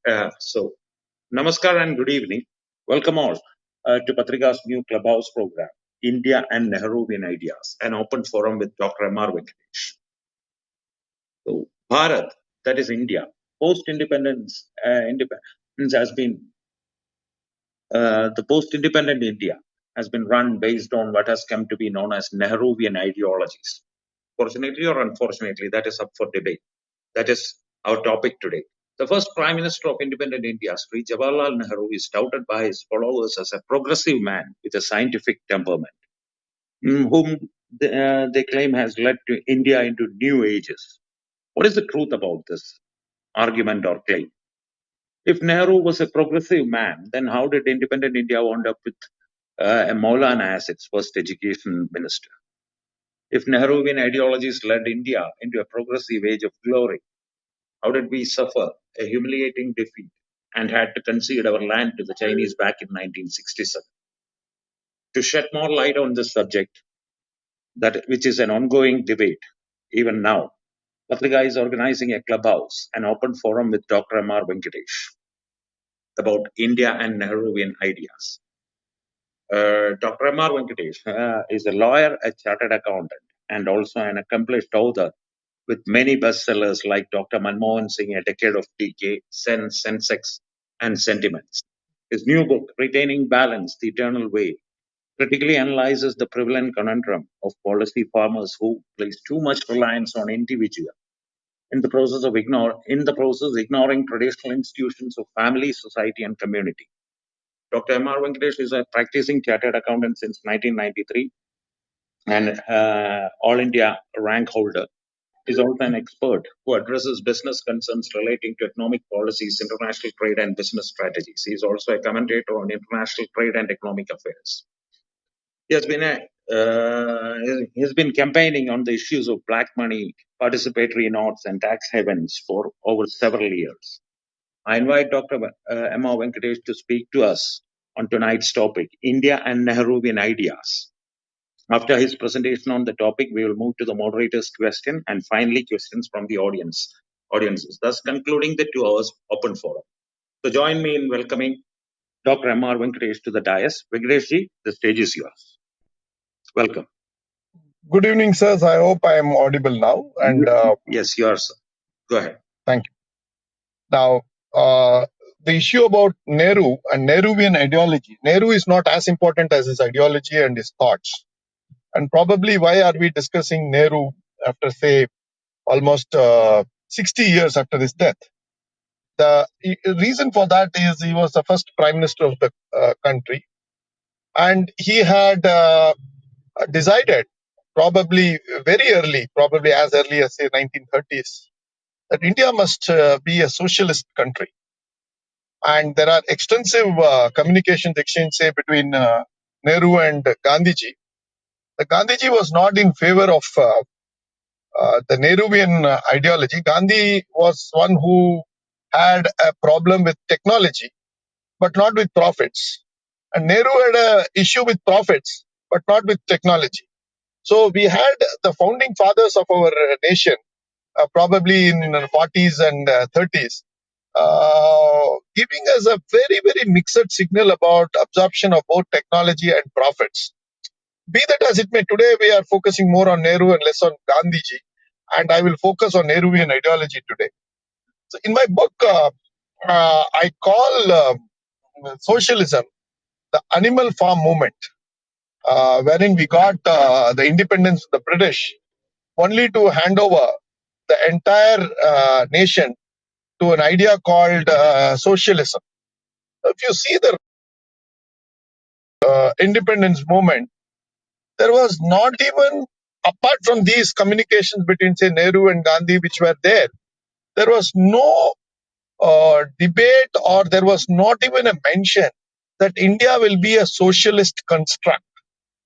Namaskar and good evening. Welcome all to Pathrika's new clubhouse program, India and Nehruvian Ideas, an open forum with Dr MR Venkatesh. So, Bharat, that is India, post-independence, independence has been the post-independent India has been run based on what has come to be known as Nehruvian ideologies. Fortunately or unfortunately, that is up for debate. That is our topic today. The first Prime Minister of independent India, Sri Jawaharlal Nehru, is touted by his followers as a progressive man with a scientific temperament, whom they claim has led to India into new ages. What is the truth about this argument or claim? If Nehru was a progressive man, then how did independent India end up with a Maulana as its first education minister? If Nehruvian ideologies led India into a progressive age of glory, how did we suffer a humiliating defeat and had to concede our land to the Chinese back in 1967? To shed more light on this subject, which is an ongoing debate even now, Pathrika is organizing a clubhouse, an open forum with Dr MR Venkatesh about India and Nehruvian ideas. Dr MR Venkatesh is a lawyer, a chartered accountant, and also an accomplished author with many bestsellers like Dr. Manmohan Singh, A Decade of Decay, Sense, Sensex, and Sentiments. His new book, Retaining Balance, The Eternal Way, critically analyzes the prevalent conundrum of policy farmers who place too much reliance on individual in the process ignoring traditional institutions of family, society, and community. Dr. MR Venkatesh is a practicing chartered accountant since 1993 and All India rank holder. Is also an expert who addresses business concerns relating to economic policies, international trade, and business strategies. He is also a commentator on international trade and economic affairs. He has been campaigning on the issues of black money, participatory notes, and tax havens for over several years. I invite Dr. MR Venkatesh to speak to us on tonight's topic, India and Nehruvian Ideas. After his presentation on the topic, we will move to the moderator's question and finally questions from the audiences, thus concluding the 2 hours open forum. So join me in welcoming Dr. MR Venkatesh to the dais. Venkateshji, the stage is yours. Welcome. Good evening, sirs. I hope I am audible now. And yes, you are, sir. Go ahead. Thank you. Now, the issue about Nehru and Nehruvian ideology. Nehru is not as important as his ideology and his thoughts. And probably why are we discussing Nehru after, say, almost 60 years after his death? The reason for that is he was the first prime minister of the country. And he had decided probably very early, probably as early as, say, 1930s, that India must be a socialist country. And there are extensive communications exchange, say, between Nehru and Gandhiji. The Gandhiji was not in favor of the Nehruvian ideology. Gandhi was one who had a problem with technology, but not with profits. And Nehru had an issue with profits, but not with technology. So we had the founding fathers of our nation, probably in the 40s and 30s, giving us a very, very mixed signal about absorption of both technology and profits. Be that as it may, today we are focusing more on Nehru and less on Gandhiji, and I will focus on Nehruvian ideology today. So in my book, I call socialism the animal farm movement, wherein we got the independence of the British only to hand over the entire nation to an idea called socialism. If you see the independence movement, there was not even, apart from these communications between, say, Nehru and Gandhi, which were there was no debate, or there was not even a mention that India will be a socialist construct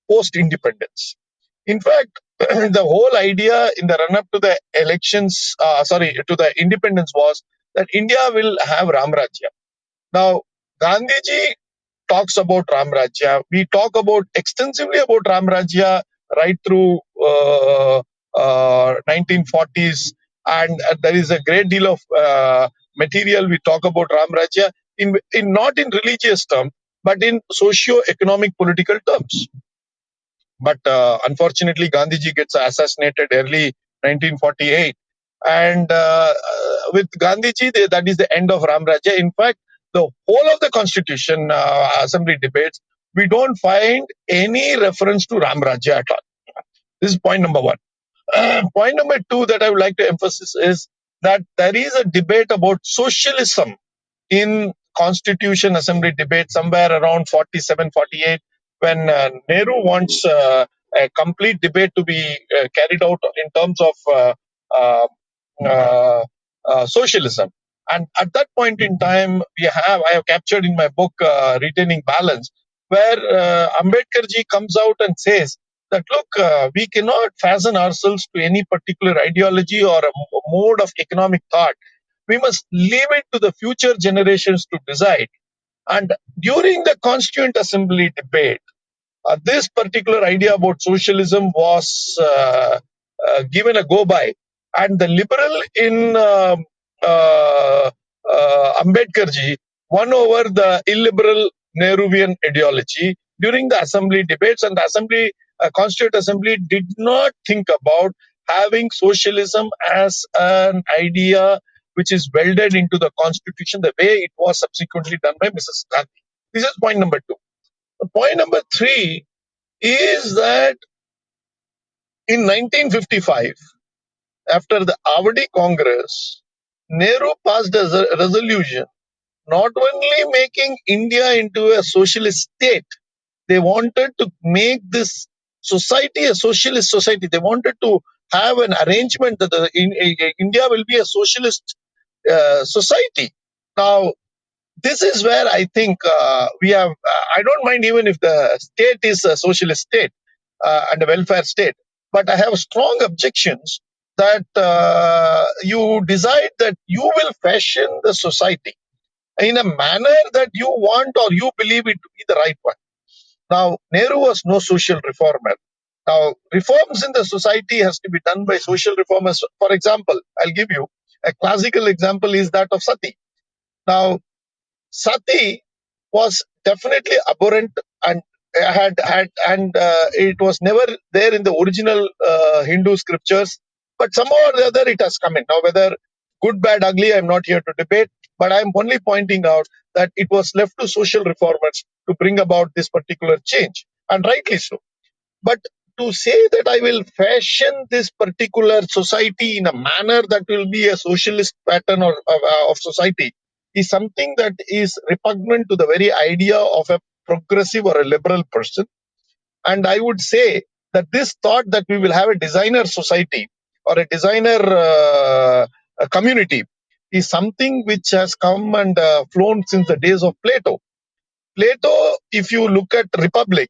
post-independence. In fact, the whole idea in the run-up to the elections, to the independence was that India will have Ram Rajya. Now, Gandhiji talks about Ram Rajya. We talk about extensively about Ram Rajya right through 1940s, and there is a great deal of material we talk about Ram Rajya in not in religious terms, but in socio-economic political terms. But unfortunately, Gandhiji gets assassinated early 1948. And with Gandhiji, that is the end of Ram Rajya. In fact, the whole of the Constitution Assembly debates, we don't find any reference to Ram Rajya at all. This is point number one. Point number two that I would like to emphasize is that there is a debate about socialism in Constitution Assembly debate somewhere around 47, 48, when Nehru wants a complete debate to be carried out in terms of uh, uh, socialism. And at that point in time, I have captured in my book, Retaining Balance, where Ambedkarji comes out and says that, look, we cannot fasten ourselves to any particular ideology or a mode of economic thought. We must leave it to the future generations to decide. And during the Constituent Assembly debate, this particular idea about socialism was given a go by, and the liberal in Ambedkarji won over the illiberal Nehruvian ideology during the assembly debates, and the assembly, Constituent Assembly, did not think about having socialism as an idea which is welded into the constitution the way it was subsequently done by Mrs. Gandhi. This is point number two. Point number three is that in 1955, after the Avadi Congress, Nehru passed a resolution not only making India into a socialist state, they wanted to make this society a socialist society. They wanted to have an arrangement that India will be a socialist society. Now, this is where I think we have. I don't mind even if the state is a socialist state and a welfare state, but I have strong objections that you decide that you will fashion the society in a manner that you want or you believe it to be the right one. Now, Nehru was no social reformer. Now, reforms in the society has to be done by social reformers. For example, I'll give you a classical example is that of sati. Now, sati was definitely abhorrent and it was never there in the original Hindu scriptures, but somehow or the other it has come in. Now, whether good, bad, ugly, I'm not here to debate, but I'm only pointing out that it was left to social reformers to bring about this particular change, and rightly so. But to say that I will fashion this particular society in a manner that will be a socialist pattern of society is something that is repugnant to the very idea of a progressive or a liberal person. And I would say that this thought that we will have a designer society or a designer community is something which has come and flown since the days of Plato. Plato, if you look at Republic,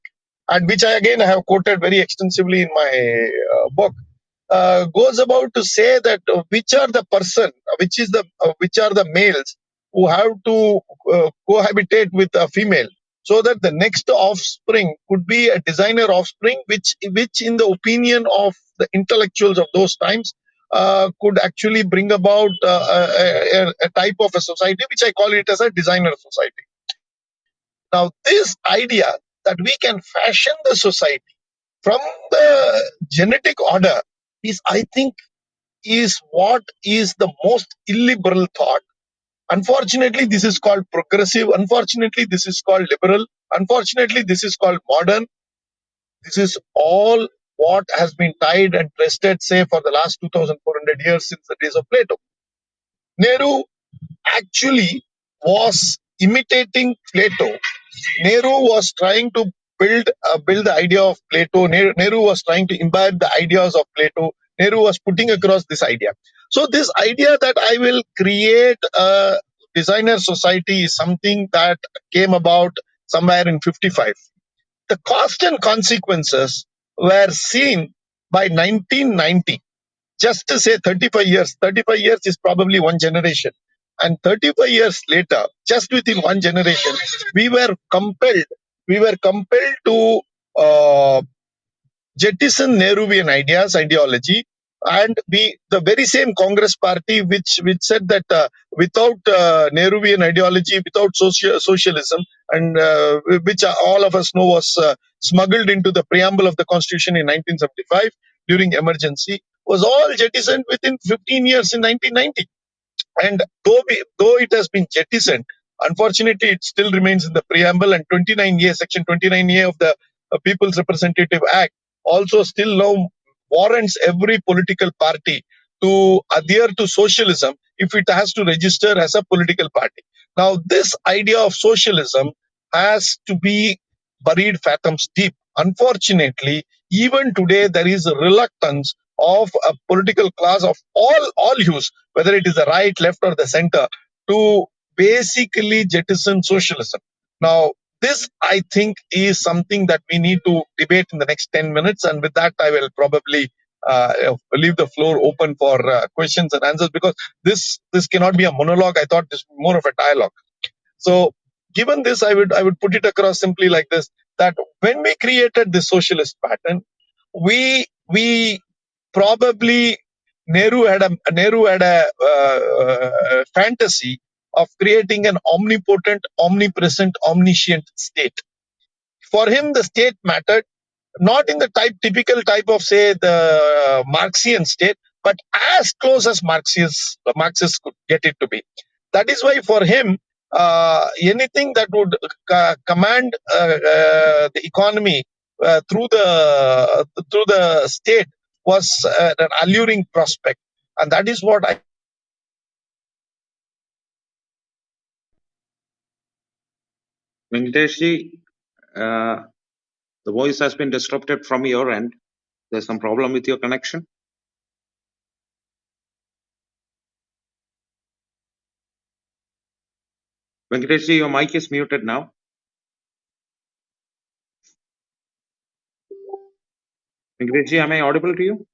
and which I again have quoted very extensively in my book, goes about to say that which are the males who have to cohabitate with a female, so that the next offspring could be a designer offspring, which in the opinion of the intellectuals of those times could actually bring about a type of a society, which I call it as a designer society. Now, this idea that we can fashion the society from the genetic order is, I think, is what is the most illiberal thought. Unfortunately, this is called progressive. Unfortunately, this is called liberal. Unfortunately, this is called modern. This is all what has been tied and twisted, say, for the last 2,400 years since the days of Plato. Nehru actually was imitating Plato. Nehru was trying to build the idea of Plato. Nehru was trying to imbibe the ideas of Plato. Nehru was putting across this idea. So this idea that I will create a designer society is something that came about somewhere in 55. The cost and consequences were seen by 1990. Just to say 35 years. 35 years is probably one generation. And 35 years later, just within one generation, we were compelled to jettison Nehruvian ideology, And the very same Congress party which said that without Nehruvian ideology, without socialism, and which all of us know was smuggled into the preamble of the Constitution in 1975 during emergency, was all jettisoned within 15 years in 1990. And though it has been jettisoned, unfortunately, it still remains in the preamble. And 29A, Section 29A of the People's Representative Act also still now warrants every political party to adhere to socialism if it has to register as a political party. Now, this idea of socialism has to be buried fathoms deep. Unfortunately, even today, there is a reluctance of a political class of all hues, whether it is the right, left, or the center, to basically jettison socialism. Now, this, I think, is something that we need to debate in the next 10 minutes. And with that, I will probably leave the floor open for questions and answers, because this cannot be a monologue. I thought this was more of a dialogue. So, given this, I would put it across simply like this: that when we created the socialist pattern, we probably Nehru had a fantasy of creating an omnipotent, omnipresent, omniscient state. For him, the state mattered not in the typical type of, say, the Marxian state, but as close as Marxists could get it to be. That is why for him, anything that would command the economy through the state was an alluring prospect, and that is what I. Venkateshji, the voice has been disrupted from your end. There's some problem with your connection. Venkateshji, your mic is muted now. Venkateshji, am I audible to you?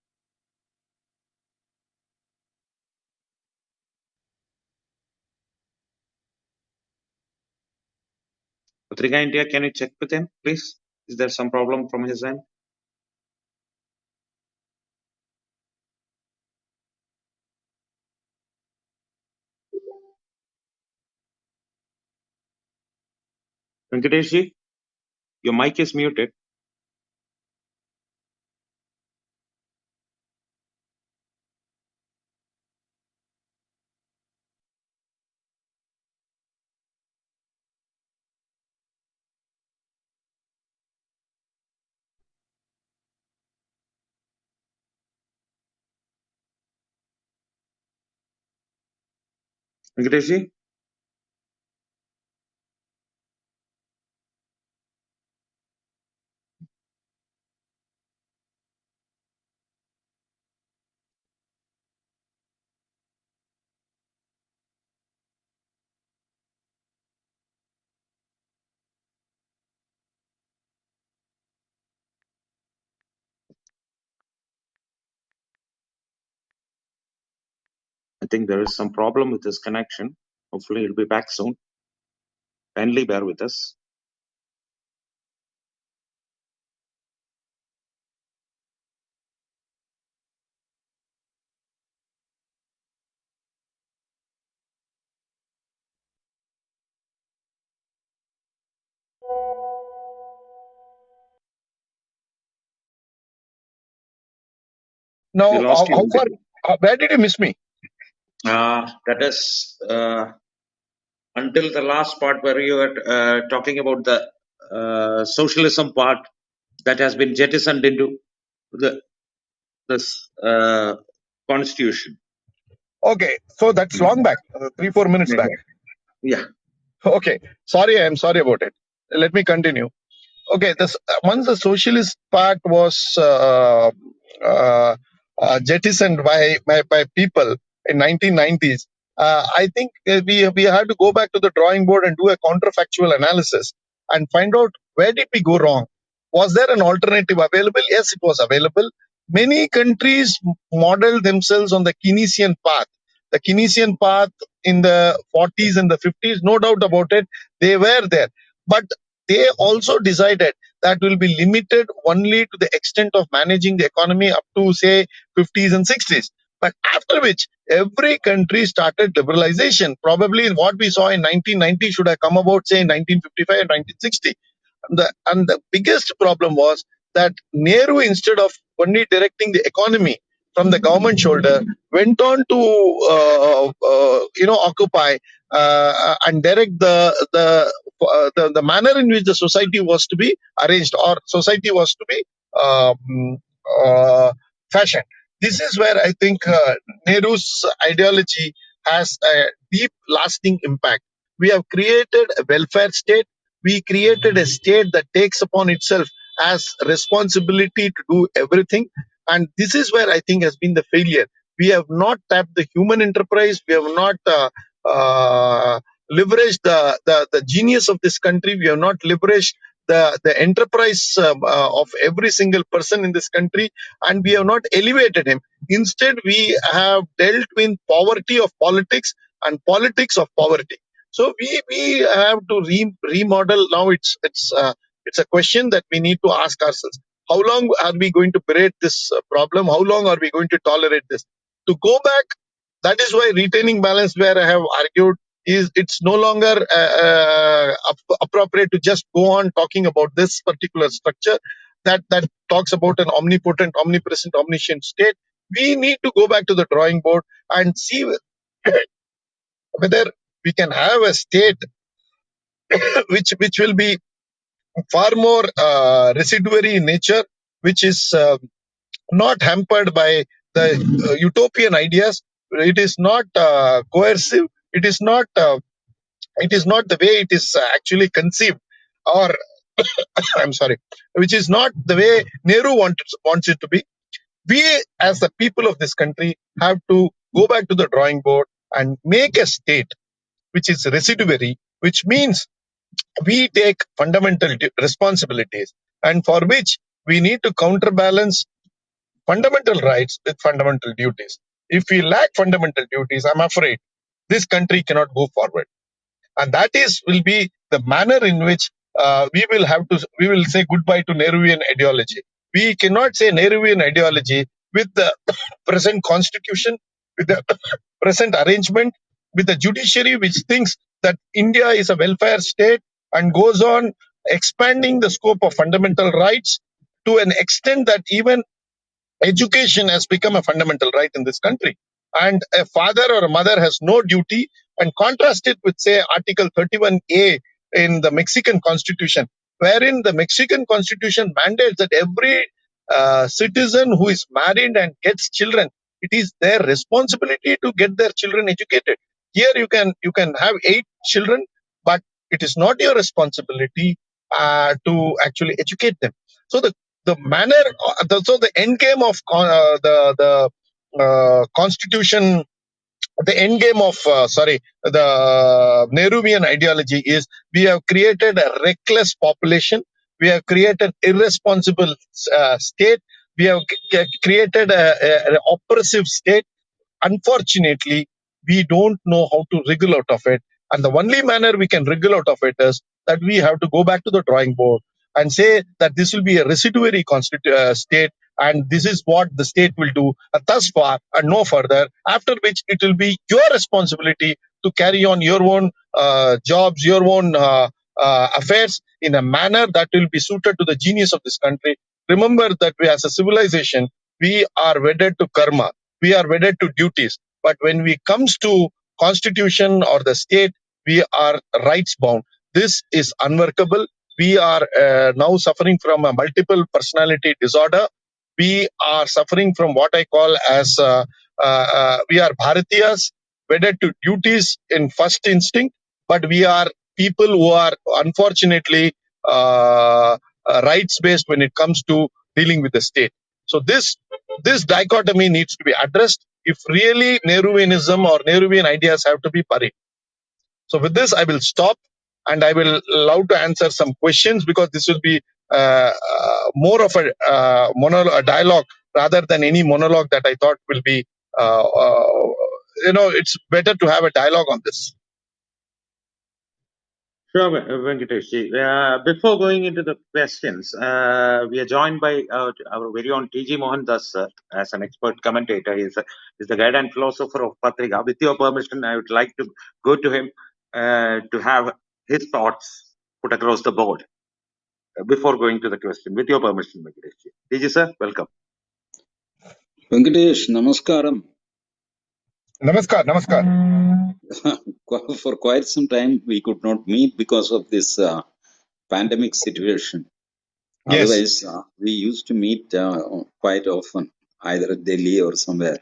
Pathrika India, can you check with him, please? Is there some problem from his end? Venkateshji, your mic is muted. Venkateshji? I think there is some problem with his connection. Hopefully, he'll be back soon. Kindly bear with us. We Now, lost how you. far? Where did you miss me? That is until the last part where you were talking about the socialism part that has been jettisoned into this constitution. Okay, so that's long back, 3-4 minutes back. Yeah. Okay, I'm sorry about it. Let me continue. Okay, once the socialist part was jettisoned by people in 1990s, I think we had to go back to the drawing board and do a counterfactual analysis and find out where did we go wrong. Was there an alternative available? Yes, it was available. Many countries modeled themselves on the Keynesian path. The Keynesian path in the 40s and the 50s, no doubt about it, they were there. But they also decided that will be limited only to the extent of managing the economy up to say 50s and 60s. But after which every country started liberalization. Probably what we saw in 1990 should have come about say in 1955 and 1960. And the biggest problem was that Nehru, instead of only directing the economy from the government shoulder, went on to occupy and direct the manner in which the society was to be arranged or society was to be um, fashioned. This is where I think Nehru's ideology has a deep, lasting impact. We have created a welfare state. We created a state that takes upon itself as responsibility to do everything. And this is where I think has been the failure. We have not tapped the human enterprise. We have not leveraged the genius of this country. We have not leveraged the enterprise of every single person in this country, and we have not elevated him. Instead, we have dealt with poverty of politics and politics of poverty. So we have to remodel now. It's a question that we need to ask ourselves: how long are we going to berate this problem? How long are we going to tolerate this? To go back, that is why retaining balance, where I have argued, is it's no longer appropriate to just go on talking about this particular structure that talks about an omnipotent, omnipresent, omniscient state. We need to go back to the drawing board and see whether we can have a state which will be far more residuary in nature, which is not hampered by the utopian ideas. It is not coercive. It is not. It is not the way it is actually conceived, or I'm sorry, which is not the way Nehru wants it to be. We, as the people of this country, have to go back to the drawing board and make a state which is residuary, which means we take fundamental responsibilities, and for which we need to counterbalance fundamental rights with fundamental duties. If we lack fundamental duties, I'm afraid this country cannot go forward. And that is will be the manner in which we will say goodbye to Nehruvian ideology. We cannot say Nehruvian ideology with the present constitution, with the present arrangement, with the judiciary which thinks that India is a welfare state and goes on expanding the scope of fundamental rights to an extent that even education has become a fundamental right in this country. And a father or a mother has no duty, and contrast it with, say, Article 31A in the Mexican Constitution, wherein the Mexican Constitution mandates that every citizen who is married and gets children, it is their responsibility to get their children educated. Here you can have 8 children, but it is not your responsibility to actually educate them. So the manner, so the end game of the constitution, the end game of the Nehruvian ideology is we have created a reckless population, we have created irresponsible state, we have created an oppressive state. Unfortunately, we don't know how to wriggle out of it. And the only manner we can wriggle out of it is that we have to go back to the drawing board and say that this will be a residuary state, and this is what the state will do thus far and no further, after which it will be your responsibility to carry on your own jobs, your own affairs in a manner that will be suited to the genius of this country. Remember that we as a civilization, we are wedded to karma, we are wedded to duties, but when it comes to constitution or the state, we are rights bound. This is unworkable. We are now suffering from a multiple personality disorder. We are suffering from what I call as we are Bharatiyas, wedded to duties in first instinct, but we are people who are unfortunately rights based when it comes to dealing with the state. So this dichotomy needs to be addressed if really Nehruvianism or Nehruvian ideas have to be buried. So with this, I will stop, and I will love to answer some questions, because this will be more of a dialogue rather than any monologue that I thought will be. It's better to have a dialogue on this. Sure, Venkatesh. Before going into the questions, we are joined by our very own TG Mohan Das sir, as an expert commentator. He's the guide and philosopher of Pathrika. With your permission, I would like to go to him to have his thoughts put across the board before going to the question. With your permission, Venkatesh. TG sir, welcome. Venkatesh, namaskaram. Namaskar, namaskar. For quite some time, we could not meet because of this pandemic situation. Yes, Otherwise, we used to meet quite often, either at Delhi or somewhere.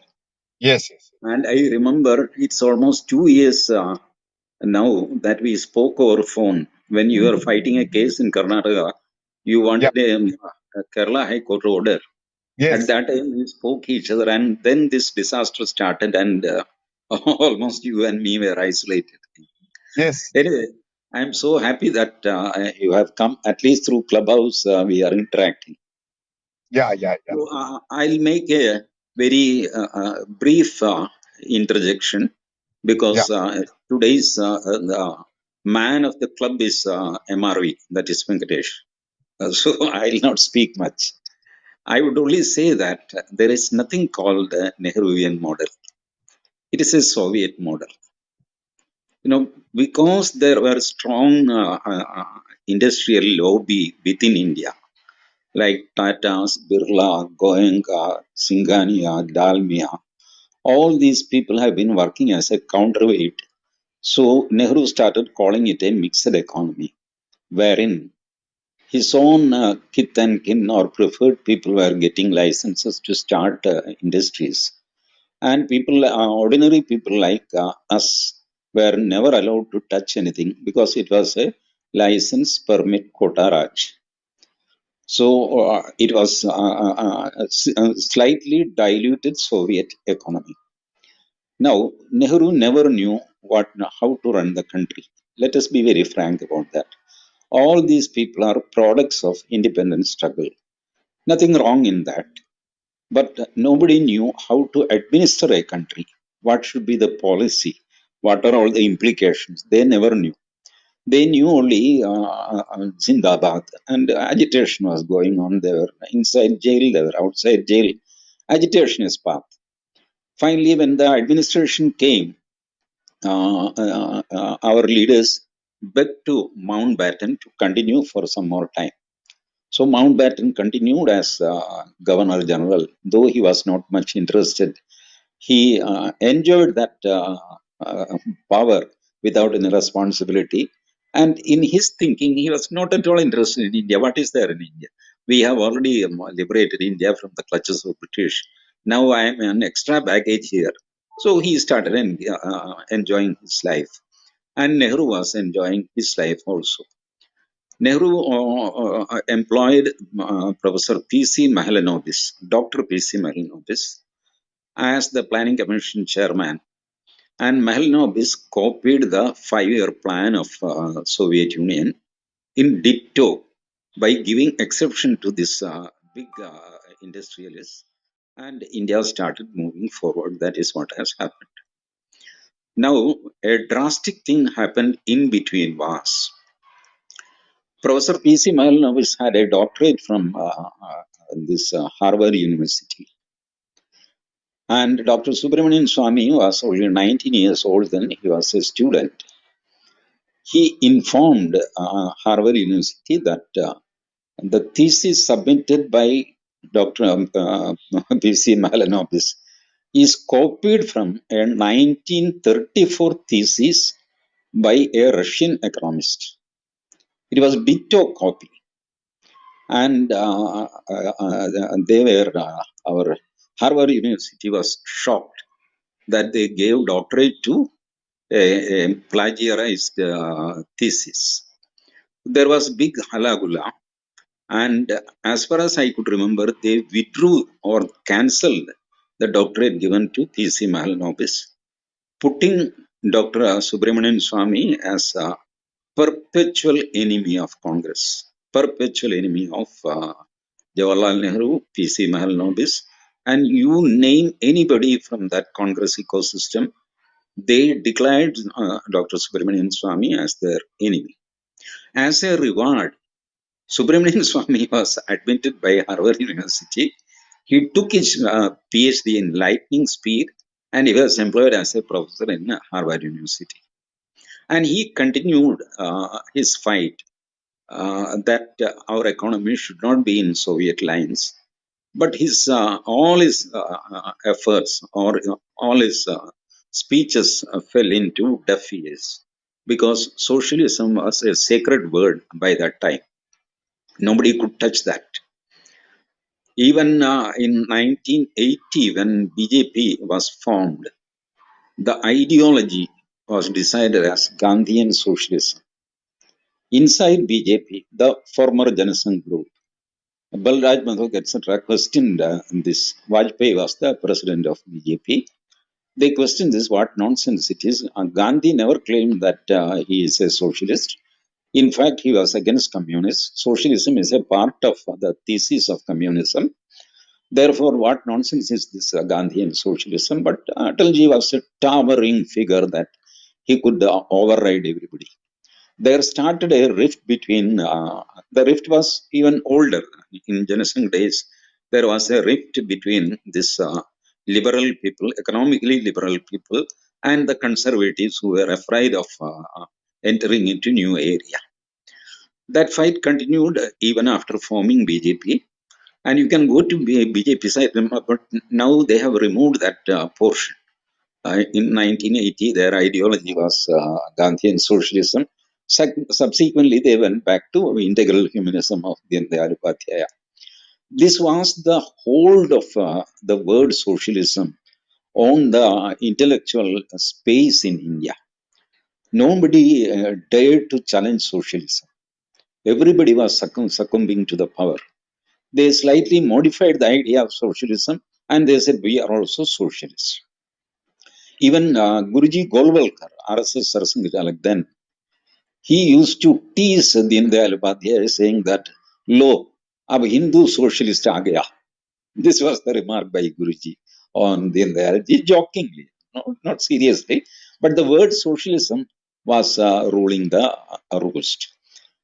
yes, yes. And I remember it's almost 2 years now that we spoke over phone. When you were fighting a case in Karnataka, you Yeah, wanted a Kerala High Court order. At yes, that time, we spoke each other, and then this disaster started, and almost you and me were isolated. yes. Anyway, I'm so happy that you have come, at least through Clubhouse, we are interacting. Yeah, yeah, yeah, So, I'll make a very brief interjection yeah. because today's the man of the club is MRV, that is Venkatesh. So, I'll not speak much. I would only say that there is nothing called a Nehruvian model. It is a Soviet model. Because there were strong industrial lobby within India, like Tata's, Birla, Goenka, Singhania, Dalmia, all these people have been working as a counterweight. So Nehru started calling it a mixed economy, wherein his own kith and kin or preferred people were getting licenses to start industries. And people, ordinary people like us, were never allowed to touch anything because it was a license permit quota Raj. So it was a slightly diluted Soviet economy. Now, Nehru never knew how to run the country. Let us be very frank about that. All these people are products of independent struggle. Nothing wrong in that. But nobody knew how to administer a country. What should be the policy? What are all the implications? They never knew. They knew only Zindabad, and agitation was going on. They were inside jail, they were outside jail. Agitation is path. Finally, when the administration came, our leaders begged to Mountbatten to continue for some more time. So Mountbatten continued as Governor General, though he was not much interested. He enjoyed that power without any responsibility. And in his thinking, he was not at all interested in India. What is there in India? We have already liberated India from the clutches of British. Now I am an extra baggage here. So he started enjoying his life. And Nehru was enjoying his life also. Nehru employed Professor P.C. Mahalanobis, Dr. P.C. Mahalanobis, as the Planning Commission chairman. And Mahalanobis copied the 5-year plan of Soviet Union in ditto by giving exception to this big industrialists. And India started moving forward. That is what has happened. Now, a drastic thing happened in between was Professor P.C. Mahalanobis had a doctorate from this Harvard University. And Dr. Subramanian Swamy was only 19 years old then, he was a student. He informed Harvard University that the thesis submitted by Dr. P.C. Mahalanobis is copied from a 1934 thesis by a Russian economist. It was ditto copy. And they were, our Harvard University was shocked that they gave doctorate to a plagiarized thesis. There was big halagula, and as far as I could remember, they withdrew or cancelled the doctorate given to P.C. Mahalanobis, putting Dr. Subramanian Swamy as a perpetual enemy of Congress, perpetual enemy of Jawaharlal Nehru, P.C. Mahalanobis, and you name anybody from that Congress ecosystem, they declared Dr. Subramanian Swamy as their enemy. As a reward, Subramanian Swami was admitted by Harvard University. He took his PhD in lightning speed and he was employed as a professor in Harvard University. And he continued his fight that our economy should not be in Soviet lines. But his all his efforts or all his speeches fell into deaf ears because socialism was a sacred word by that time. Nobody could touch that. Even in 1980, when BJP was formed, the ideology was decided as Gandhian socialism. Inside BJP, the former Janasangh group, Balraj Madhok, etc., questioned this. Vajpayee was the president of BJP. They questioned this, what nonsense it is. Gandhi never claimed that he is a socialist. In fact, he was against communists. Socialism is a part of the thesis of communism. Therefore, what nonsense is this Gandhian socialism? But Atalji was a towering figure that he could override everybody. There started a rift between, the rift was even older. In Janasangh days, there was a rift between this liberal people, economically liberal people, and the conservatives who were afraid of entering into new area. That fight continued even after forming BJP. And you can go to BJP site, but now they have removed that portion. In 1980, their ideology was Gandhian socialism. Subsequently, they went back to integral humanism of Deen Dayal Upadhyaya. This was the hold of the word socialism on the intellectual space in India. Nobody dared to challenge socialism. Everybody was succumbing to the power. They slightly modified the idea of socialism and they said, we are also socialists. Even Guruji Golwalkar, RSS Sarasanghalak then, he used to tease Deen Dayal Upadhyaya saying that, lo, ab Hindu socialist aa gaya. This was the remark by Guruji on Deen Dayal, jokingly, no, not seriously. But the word socialism was ruling the roost.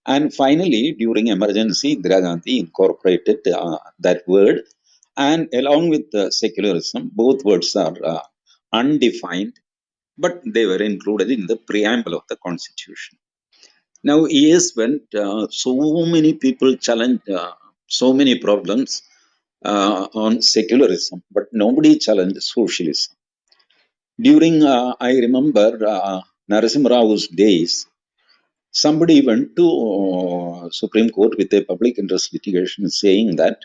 And finally, during emergency, Indira Gandhi incorporated that word. And along with secularism, both words are undefined, but they were included in the preamble of the Constitution. Now, years went, so many people challenged so many problems on secularism, but nobody challenged socialism. During, I remember, Narasimha Rao's days, somebody went to Supreme Court with a public interest litigation saying that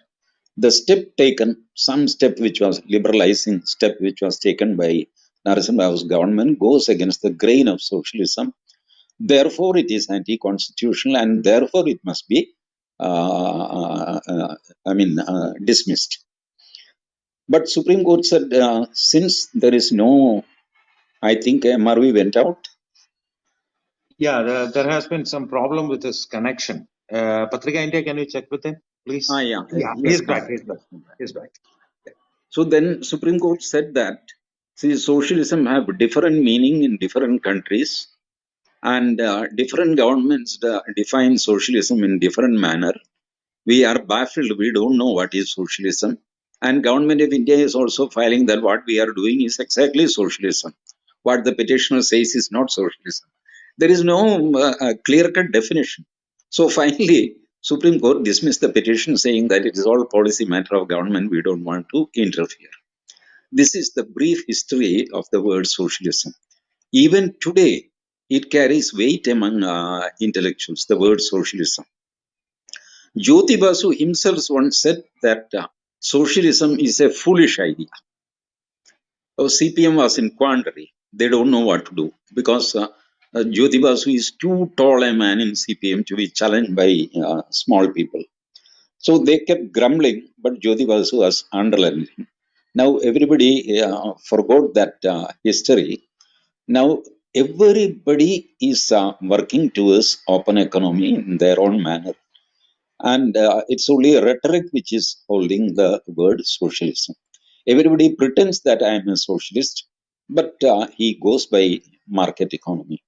the step taken, some step which was liberalizing step which was taken by Narasimha Rao's government goes against the grain of socialism. Therefore, it is anti-constitutional and therefore it must be, dismissed. But Supreme Court said, since there is no, I think MRV went out. Yeah, there has been some problem with his connection. Pathrika India, can you check with him, please? Yeah, he's back. He's back. So then Supreme Court said that, see, socialism have different meaning in different countries and different governments define socialism in different manner. We are baffled. We don't know what is socialism. And government of India is also filing that what we are doing is exactly socialism. What the petitioner says is not socialism. There is no clear-cut definition. So finally, Supreme Court dismissed the petition saying that it is all policy matter of government. We don't want to interfere. This is the brief history of the word socialism. Even today, it carries weight among intellectuals, the word socialism. Jyoti Basu himself once said that socialism is a foolish idea. CPM was in quandary. They don't know what to do because Jyoti Basu is too tall a man in CPM to be challenged by small people. So they kept grumbling, but Jyoti Basu was underlining. Now everybody forgot that history. Now everybody is working towards open economy in their own manner. And it's only rhetoric which is holding the word socialism. Everybody pretends that I am a socialist, but he goes by market economy.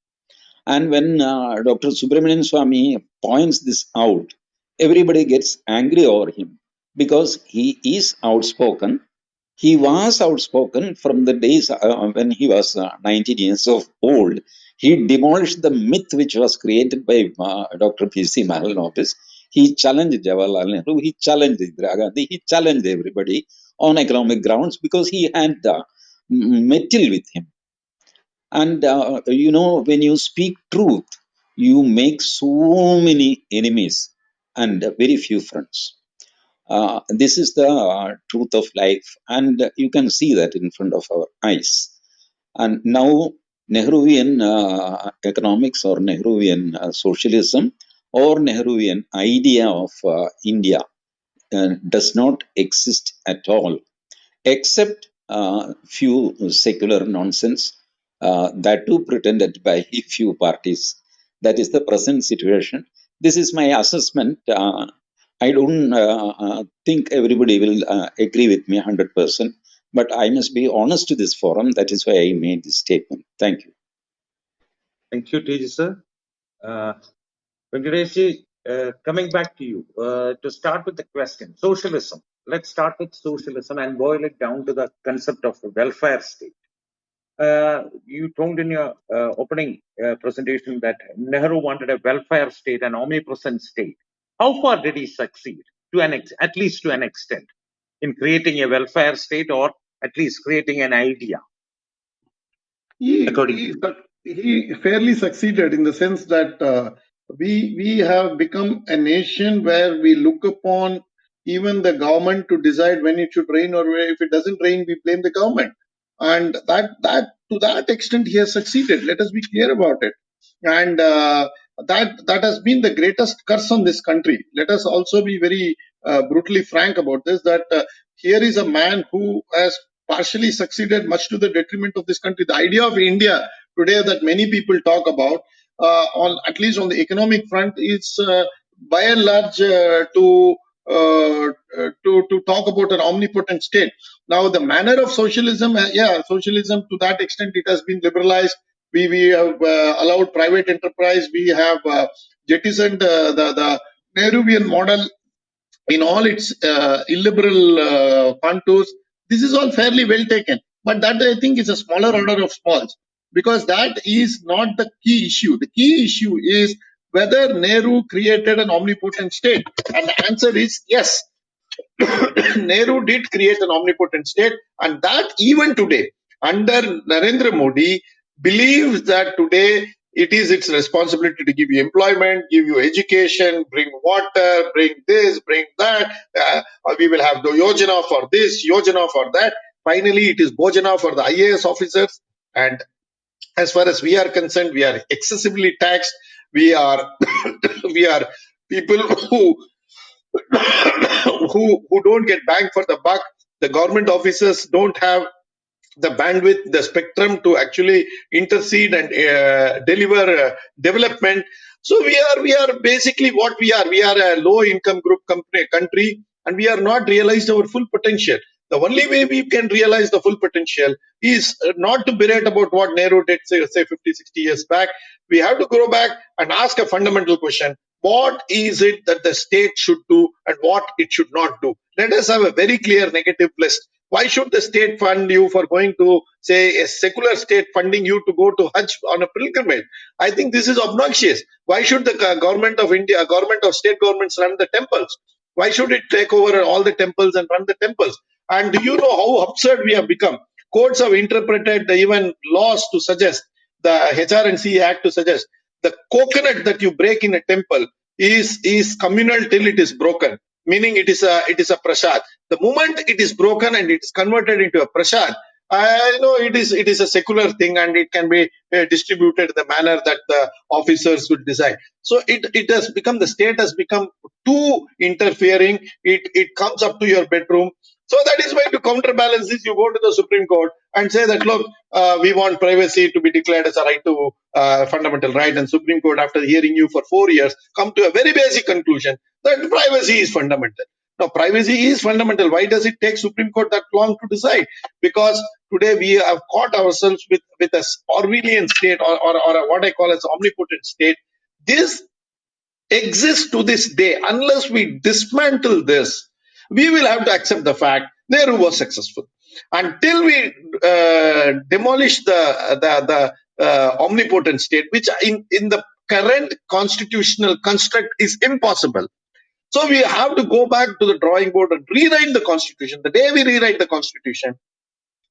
And when Dr. Subramanian Swami points this out, everybody gets angry over him because he is outspoken. He was outspoken from the days when he was 19 years of old. He demolished the myth which was created by Dr. P.C. Mahalanobis. He challenged Jawaharlal Nehru, he challenged Indira Gandhi, he challenged everybody on economic grounds because he had metal with him. And when you speak truth, you make so many enemies and very few friends. This is the truth of life, and you can see that in front of our eyes. And now, Nehruvian economics or Nehruvian socialism or Nehruvian idea of India does not exist at all, except few secular nonsense that too pretended by few parties. That is the present situation. This is my assessment. I don't think everybody will agree with me 100%, but I must be honest to this forum. That is why I made this statement. Thank you. Thank you, Tejas sir. Venkatesh, coming back to you, to start with the question, socialism. Let's start with socialism and boil it down to the concept of the welfare state. You told in your opening presentation that Nehru wanted a welfare state, an omnipresent state. How far did he succeed? At least to an extent, in creating a welfare state, or at least creating an idea. He fairly succeeded in the sense that we have become a nation where we look upon even the government to decide when it should rain, or if it doesn't rain, we blame the government. And that to that extent he has succeeded. Let us be clear about it. And that has been the greatest curse on this country. Let us also be very brutally frank about this, that here is a man who has partially succeeded much to the detriment of this country. The idea of India today that many people talk about, on at least on the economic front, is by and large to talk about an omnipotent state. Now, the manner of socialism, socialism to that extent it has been liberalized. We have allowed private enterprise. We have jettisoned the Nehruvian model in all its illiberal contours. This is all fairly well taken, but that I think is a smaller order of smalls, because that is not the key issue. The key issue is whether Nehru created an omnipotent state, and the answer is yes. Nehru did create an omnipotent state, and that even today, under Narendra Modi, believes that today it is its responsibility to give you employment, give you education, bring water, bring this, bring that. We will have the Yojana for this, Yojana for that. Finally, it is Bojana for the IAS officers. And as far as we are concerned, we are excessively taxed. We are we are people who don't get bang for the buck. The government officers don't have the bandwidth, the spectrum to actually intercede and deliver development. So we are basically what we are. We are a low income group country, and we are not realized our full potential. The only way we can realize the full potential is not to berate about what Nehru did, say 50, 60 years back. We have to go back and ask a fundamental question. What is it that the state should do and what it should not do? Let us have a very clear negative list. Why should the state fund you for going to, say, a secular state funding you to go to Hajj on a pilgrimage? I think this is obnoxious. Why should the government of India, government of state governments run the temples? Why should it take over all the temples and run the temples? And do you know how absurd we have become? Courts have interpreted even laws to suggest, the HR&C Act to suggest, the coconut that you break in a temple is communal till it is broken, meaning it is a prasad. The moment it is broken and it is converted into a prasad, I know it is a secular thing, and it can be distributed in the manner that the officers would decide. So it has become, the state has become too interfering. It comes up to your bedroom. So that is why, to counterbalance this, you go to the Supreme Court and say that, look, we want privacy to be declared as a right to fundamental right. And Supreme Court, after hearing you for 4 years, come to a very basic conclusion that privacy is fundamental. Now, privacy is fundamental. Why does it take Supreme Court that long to decide? Because today we have caught ourselves with a Orwellian state or a, what I call as omnipotent state. This exists to this day. Unless we dismantle this, we will have to accept the fact Nehru was successful. Until we demolish the omnipotent state, which in the current constitutional construct is impossible. So we have to go back to the drawing board and rewrite the constitution. The day we rewrite the constitution,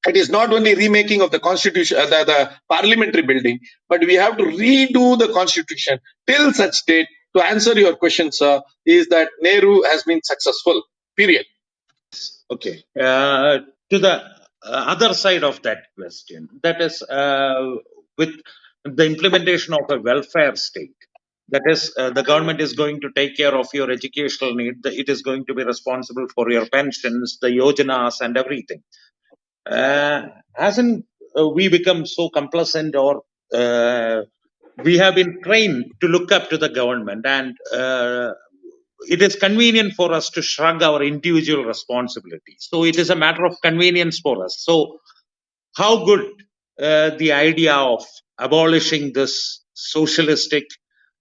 it is not only remaking of the constitution, the parliamentary building, but we have to redo the constitution till such date. To answer your question, sir, is that Nehru has been successful. Period. Okay. To the other side of that question, that is with the implementation of a welfare state. That is, the government is going to take care of your educational need. It is going to be responsible for your pensions, the yojanas, and everything. Hasn't we become so complacent, or we have been trained to look up to the government, and it is convenient for us to shrug our individual responsibilities. So it is a matter of convenience for us. So how good the idea of abolishing this socialistic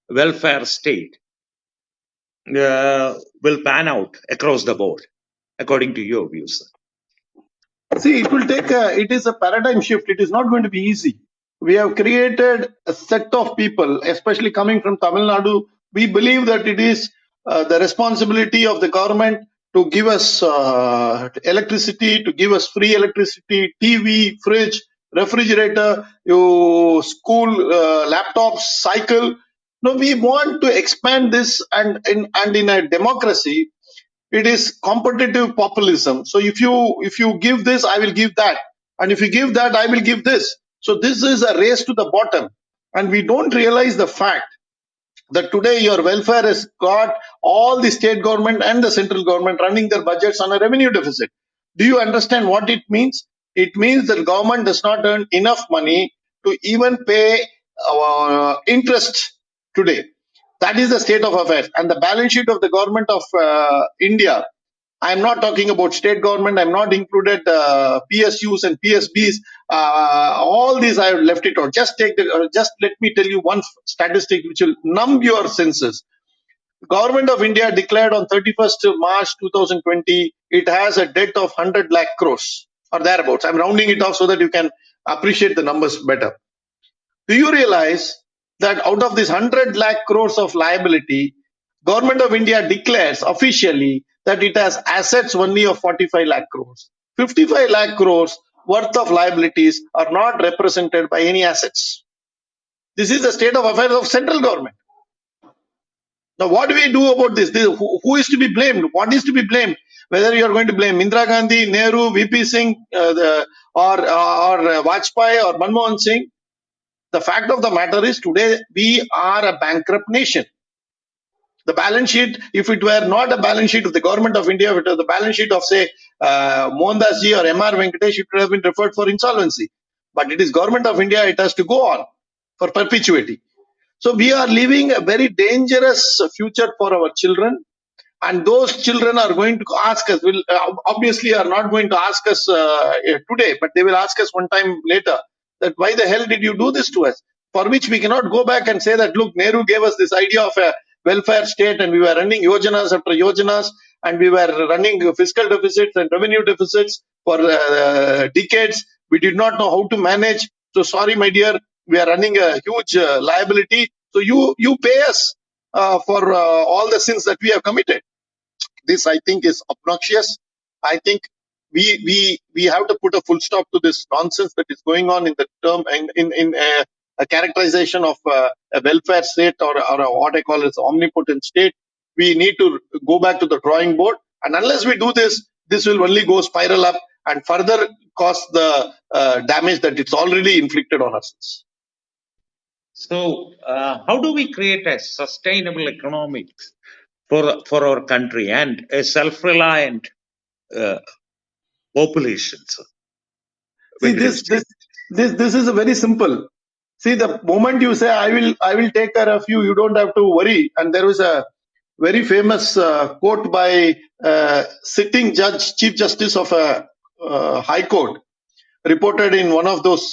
welfare state will pan out across the board, according to your views? See, it is a paradigm shift. It is not going to be easy. We have created a set of people, especially coming from Tamil Nadu. We believe that it is the responsibility of the government to give us electricity, to give us free electricity, TV, fridge, refrigerator, school laptops, cycle. No, we want to expand this, and in a democracy, it is competitive populism. So if you give this, I will give that, and if you give that, I will give this. So this is a race to the bottom, and we don't realize the fact that today your welfare has got all the state government and the central government running their budgets on a revenue deficit. Do you understand what it means? It means that government does not earn enough money to even pay interest today. That is the state of affairs. And the balance sheet of the government of India, I'm not talking about state government, I'm not included PSUs and PSBs. All these I have left it out. Just let me tell you one statistic which will numb your senses. The government of India declared on 31st of March 2020, it has a debt of 100 lakh crores or thereabouts. I'm rounding it off so that you can appreciate the numbers better. Do you realize that out of this 100 lakh crores of liability, Government of India declares officially that it has assets only of 45 lakh crores. 55 lakh crores worth of liabilities are not represented by any assets. This is the state of affairs of central government. Now, what do we do about this? Who is to be blamed? What is to be blamed? Whether you are going to blame Indira Gandhi, Nehru, VP Singh, or Vajpayee or Manmohan Singh, the fact of the matter is today we are a bankrupt nation. The balance sheet, if it were not a balance sheet of the government of India, if it was the balance sheet of, say, Mohandas ji or MR Venkatesh, it would have been referred for insolvency. But it is government of India, it has to go on for perpetuity. So we are living a very dangerous future for our children. And those children are going to ask us, obviously are not going to ask us today, but they will ask us one time later that why the hell did you do this to us? For which we cannot go back and say that, look, Nehru gave us this idea of a welfare state and we were running yojanas after yojanas and we were running fiscal deficits and revenue deficits for decades. We did not know how to manage. So sorry, my dear, we are running a huge liability. So you pay us for all the sins that we have committed. This, I think, is obnoxious. I think we have to put a full stop to this nonsense that is going on in the term in a characterization of a welfare state or what I call as omnipotent state. We need to go back to the drawing board, and unless we do this, this will only go spiral up and further cause the damage that it's already inflicted on us. So, how do we create a sustainable economics for our country and a self-reliant population? See, this is a very simple. See, the moment you say I will take care of you, you don't have to worry. And there was a very famous quote by sitting judge, Chief Justice of a High Court, reported in one of those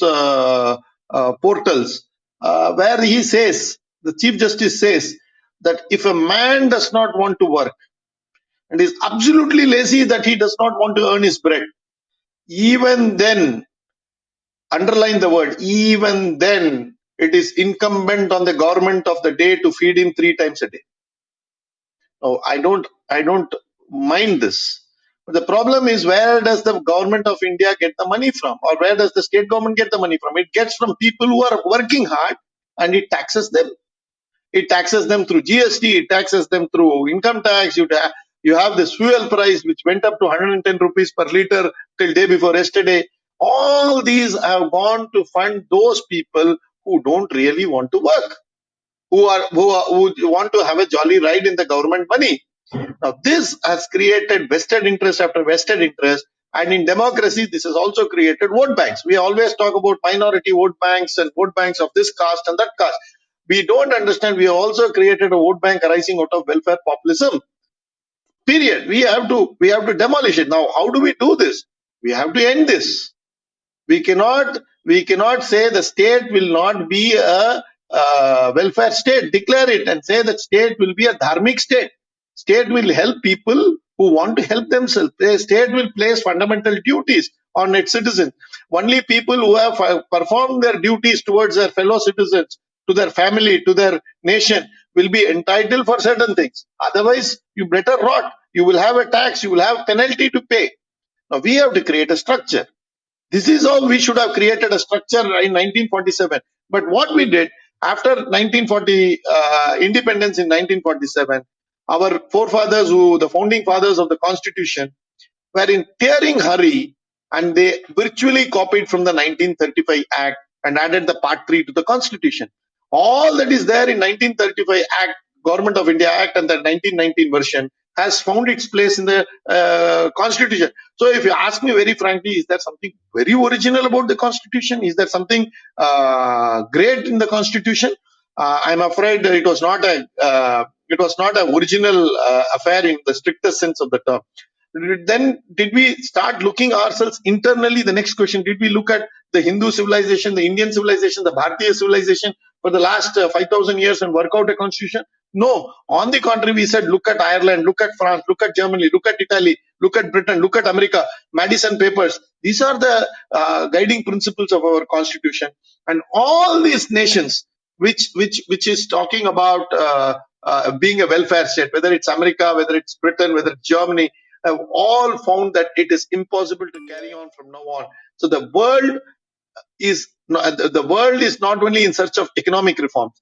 portals, where he says, the Chief Justice says, that if a man does not want to work and is absolutely lazy, that he does not want to earn his bread, even then, underline the word, even then, it is incumbent on the government of the day to feed him 3 times a day. Now, I don't mind this. But the problem is, where does the government of India get the money from? Or where does the state government get the money from? It gets from people who are working hard, and it taxes them. It taxes them through GST, it taxes them through income tax. You have this fuel price which went up to 110 rupees per liter till day before yesterday. All these have gone to fund those people who don't really want to work, who want to have a jolly ride in the government money. Now, this has created vested interest after vested interest. And in democracy, this has also created vote banks. We always talk about minority vote banks and vote banks of this caste and that caste. We don't understand. We have also created a vote bank arising out of welfare populism. Period. We have to demolish it. Now, how do we do this? We have to end this. We cannot say the state will not be a welfare state. Declare it and say that state will be a dharmic state. State will help people who want to help themselves. The state will place fundamental duties on its citizens. Only people who have performed their duties towards their fellow citizens, to their family, to their nation, will be entitled for certain things. Otherwise, you better rot. You will have a tax, you will have penalty to pay. Now, we have to create a structure. This is how we should have created a structure in 1947. But what we did after 1940 independence in 1947, our forefathers, the founding fathers of the Constitution, were in tearing hurry, and they virtually copied from the 1935 Act and added the Part 3 to the Constitution. All that is there in 1935 Act, Government of India Act, and the 1919 version has found its place in the Constitution. So if you ask me very frankly, is there something very original about the Constitution? Is there something great in the Constitution? I'm afraid that it was not an original affair in the strictest sense of the term. Then did we start looking ourselves internally? The next question, did we look at the Hindu civilization, the Indian civilization, the Bharatiya civilization for the last 5,000 years and work out a constitution? No. On the contrary, we said, look at Ireland, look at France, look at Germany, look at Italy, look at Britain, look at America, Madison Papers. These are the guiding principles of our constitution. And all these nations, which is talking about being a welfare state, whether it's America, whether it's Britain, whether it's Germany, have all found that it is impossible to carry on from now on. So the world is not only in search of economic reforms.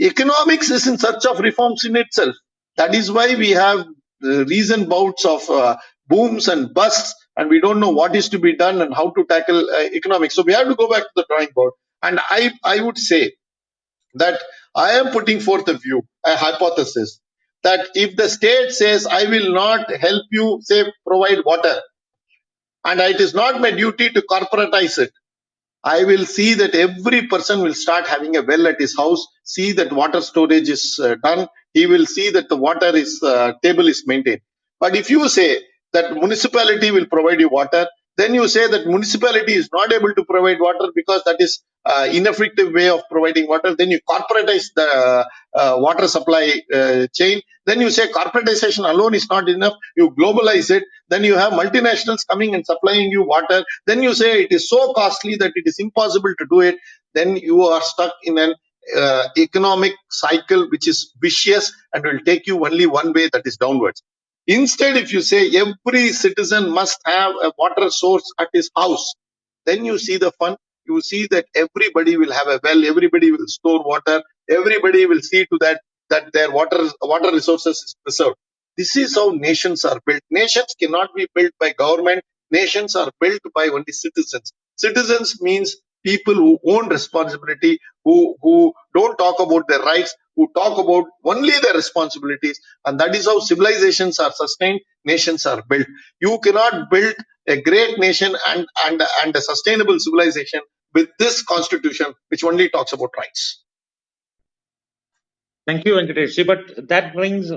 Economics is in search of reforms in itself. That is why we have recent bouts of booms and busts, and we don't know what is to be done and how to tackle economics. So we have to go back to the drawing board. And I would say that I am putting forth a view, a hypothesis, that if the state says, I will not help you, say, provide water, and it is not my duty to corporatize it, I will see that every person will start having a well at his house, see that water storage is done, he will see that the water table is maintained. But if you say that municipality will provide you water, then you say that municipality is not able to provide water because that is ineffective way of providing water. Then you corporatize the water supply chain. Then you say corporatization alone is not enough. You globalize it. Then you have multinationals coming and supplying you water. Then you say it is so costly that it is impossible to do it. Then you are stuck in an economic cycle which is vicious and will take you only one way, that is downwards. Instead, if you say every citizen must have a water source at his house, then you see the fun. You see that everybody will have a well, everybody will store water, everybody will see to that their water resources is preserved. This is how nations are built. Nations cannot be built by government. Nations are built by only citizens. Citizens means people who own responsibility, who don't talk about their rights, who talk about only their responsibilities. And that is how civilizations are sustained, nations are built. You cannot build a great nation and a sustainable civilization with this constitution, which only talks about rights. Thank you, Venkatesh. But that brings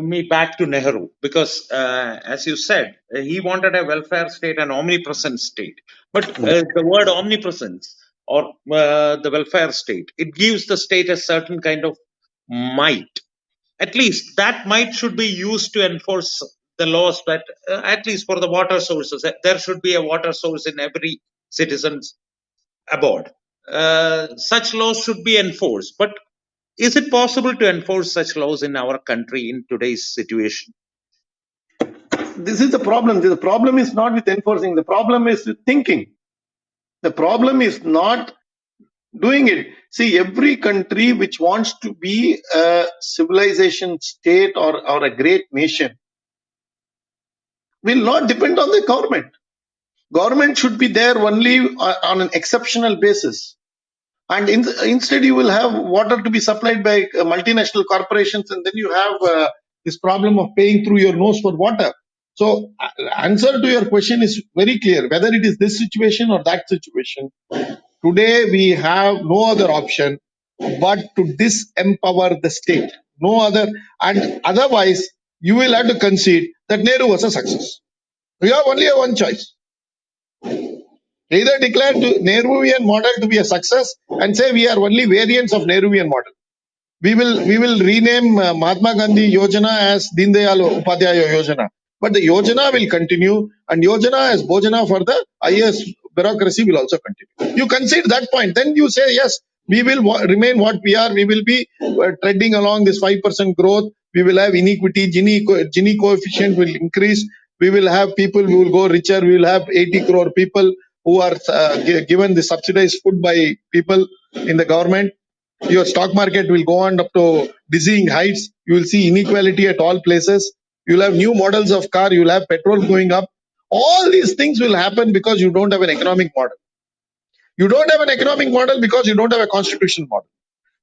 me back to Nehru because, as you said, he wanted a welfare state, an omnipresent state. But the word omnipresence or the welfare state, it gives the state a certain kind of might. At least that might should be used to enforce the laws that, at least for the water sources, there should be a water source in every citizen's abode. Such laws should be enforced. But is it possible to enforce such laws in our country in today's situation? This is the problem. The problem is not with enforcing. The problem is with thinking. The problem is not doing it. See, every country which wants to be a civilization state or a great nation will not depend on the government. Government should be there only on an exceptional basis. And instead you will have water to be supplied by multinational corporations, and then you have this problem of paying through your nose for water. So answer to your question is very clear, whether it is this situation or that situation. Today we have no other option but to disempower the state. No other, and otherwise you will have to concede that Nehru was a success. We have only one choice. Either declare Nehruvian model to be a success and say we are only variants of Nehruvian model. We will rename Mahatma Gandhi Yojana as Deen Dayal Upadhyaya Yojana. But the Yojana will continue, and Yojana as Bojana for the IAS bureaucracy will also continue. You concede that point, then you say yes, we will remain what we are. We will be treading along this 5% growth. We will have inequity. Gini coefficient will increase. We will have people who will go richer. We will have 80 crore people who are given the subsidized food by people in the government. Your stock market will go on up to dizzying heights. You will see inequality at all places. You will have new models of car. You will have petrol going up. All these things will happen because you don't have an economic model. You don't have an economic model because you don't have a constitutional model.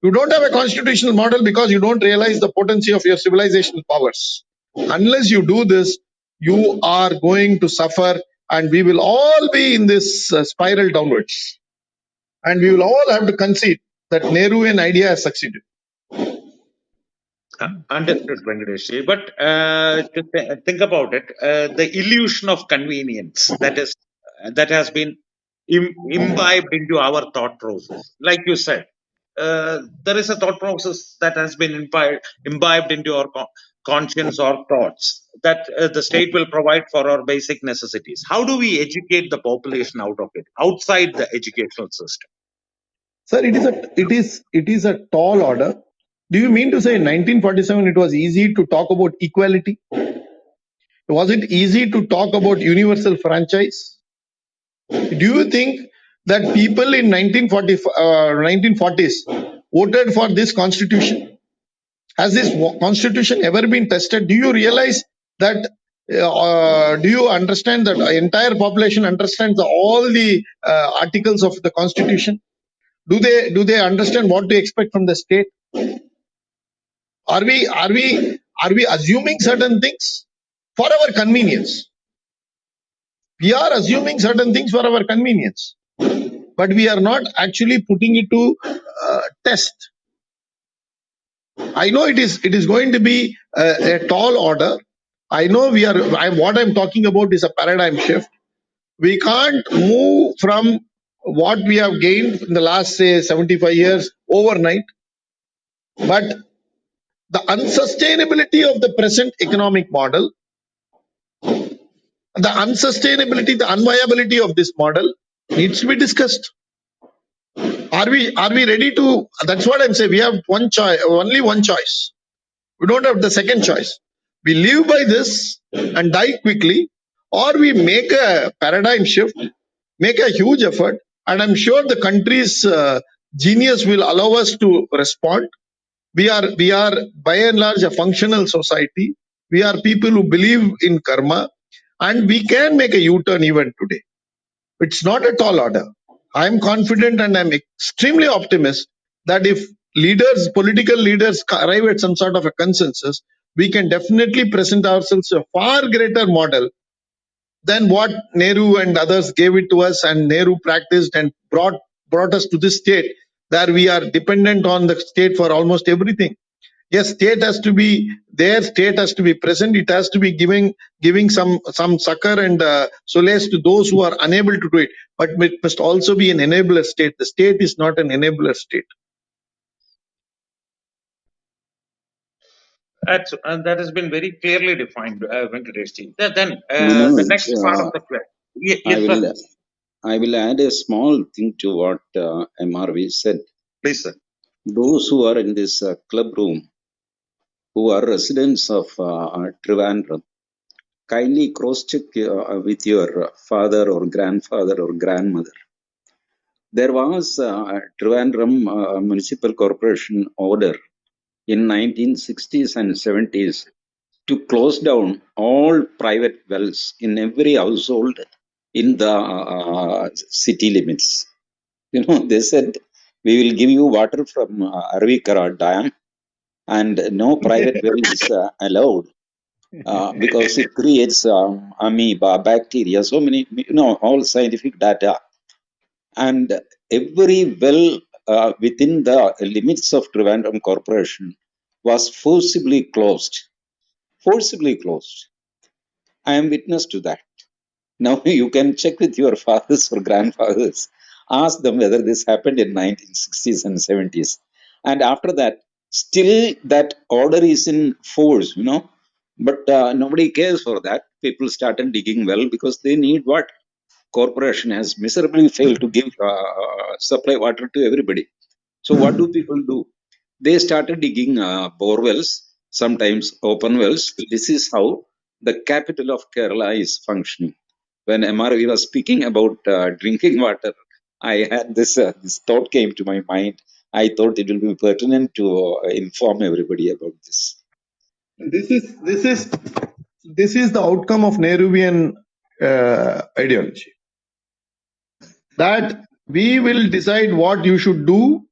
You don't have a constitutional model because you don't realize the potency of your civilizational powers. Unless you do this, you are going to suffer, and we will all be in this spiral downwards. And we will all have to concede that Nehruvian idea has succeeded. Understood, Venkatesh. But to think about it, the illusion of convenience that has been imbibed into our thought process. Like you said, there is a thought process that has been imbibed into our conscience or thoughts that the state will provide for our basic necessities. How do we educate the population out of it, outside the educational system? Sir, it is a tall order. Do you mean to say in 1947 it was easy to talk about equality? Was it easy to talk about universal franchise? Do you think that people in 1940s voted for this constitution? Has this constitution ever been tested? Do you realize that? Do you understand that the entire population understands all the articles of the constitution? Do they understand what to expect from the state? Are we assuming certain things for our convenience? We are assuming certain things for our convenience, but we are not actually putting it to test. I know it is going to be a tall order. I know what I'm talking about is a paradigm shift. We can't move from what we have gained in the last, say, 75 years overnight, but the unsustainability of the present economic model, the unsustainability, the unviability of this model needs to be discussed. Are we ready to? That's what I'm saying. We have one choice, only one choice. We don't have the second choice. We live by this and die quickly, or we make a paradigm shift, make a huge effort, and I'm sure the country's genius will allow us to respond. We are by and large a functional society. We are people who believe in karma, and we can make a U-turn even today. It's not a tall order. I'm confident and I'm extremely optimistic that if political leaders arrive at some sort of a consensus, we can definitely present ourselves a far greater model than what Nehru and others gave it to us, and Nehru practiced and brought us to this state that we are dependent on the state for almost everything. Yes, state has to be there. State has to be present. It has to be giving some succor and solace to those who are unable to do it. But it must also be an enabler state. The state is not an enabler state. That has been very clearly defined, Venkatesh ji. Then the Manoj, next part of the question. I Yes, sir. will I will add a small thing to what MRV said. Please, sir. Those who are in this club room, who are residents of Trivandrum, kindly cross-check with your father or grandfather or grandmother. There was a Trivandrum Municipal Corporation order in 1960s and 70s to close down all private wells in every household in the city limits. They said, we will give you water from Arvikara Dam and no private well is allowed because it creates amoeba, bacteria, so many, all scientific data. And every well within the limits of Trivandrum Corporation was forcibly closed. Forcibly closed. I am witness to that. Now you can check with your fathers or grandfathers. Ask them whether this happened in 1960s and 70s. And after that, still that order is in force, But nobody cares for that. People started digging well because they need what? Corporation has miserably failed to give supply water to everybody. So what do people do? They started digging bore wells, sometimes open wells. This is how the capital of Kerala is functioning. When MRV was speaking about drinking water, I had this thought came to my mind. I thought it will be pertinent to inform everybody about this. This is the outcome of Nehruvian ideology. That we will decide what you should do.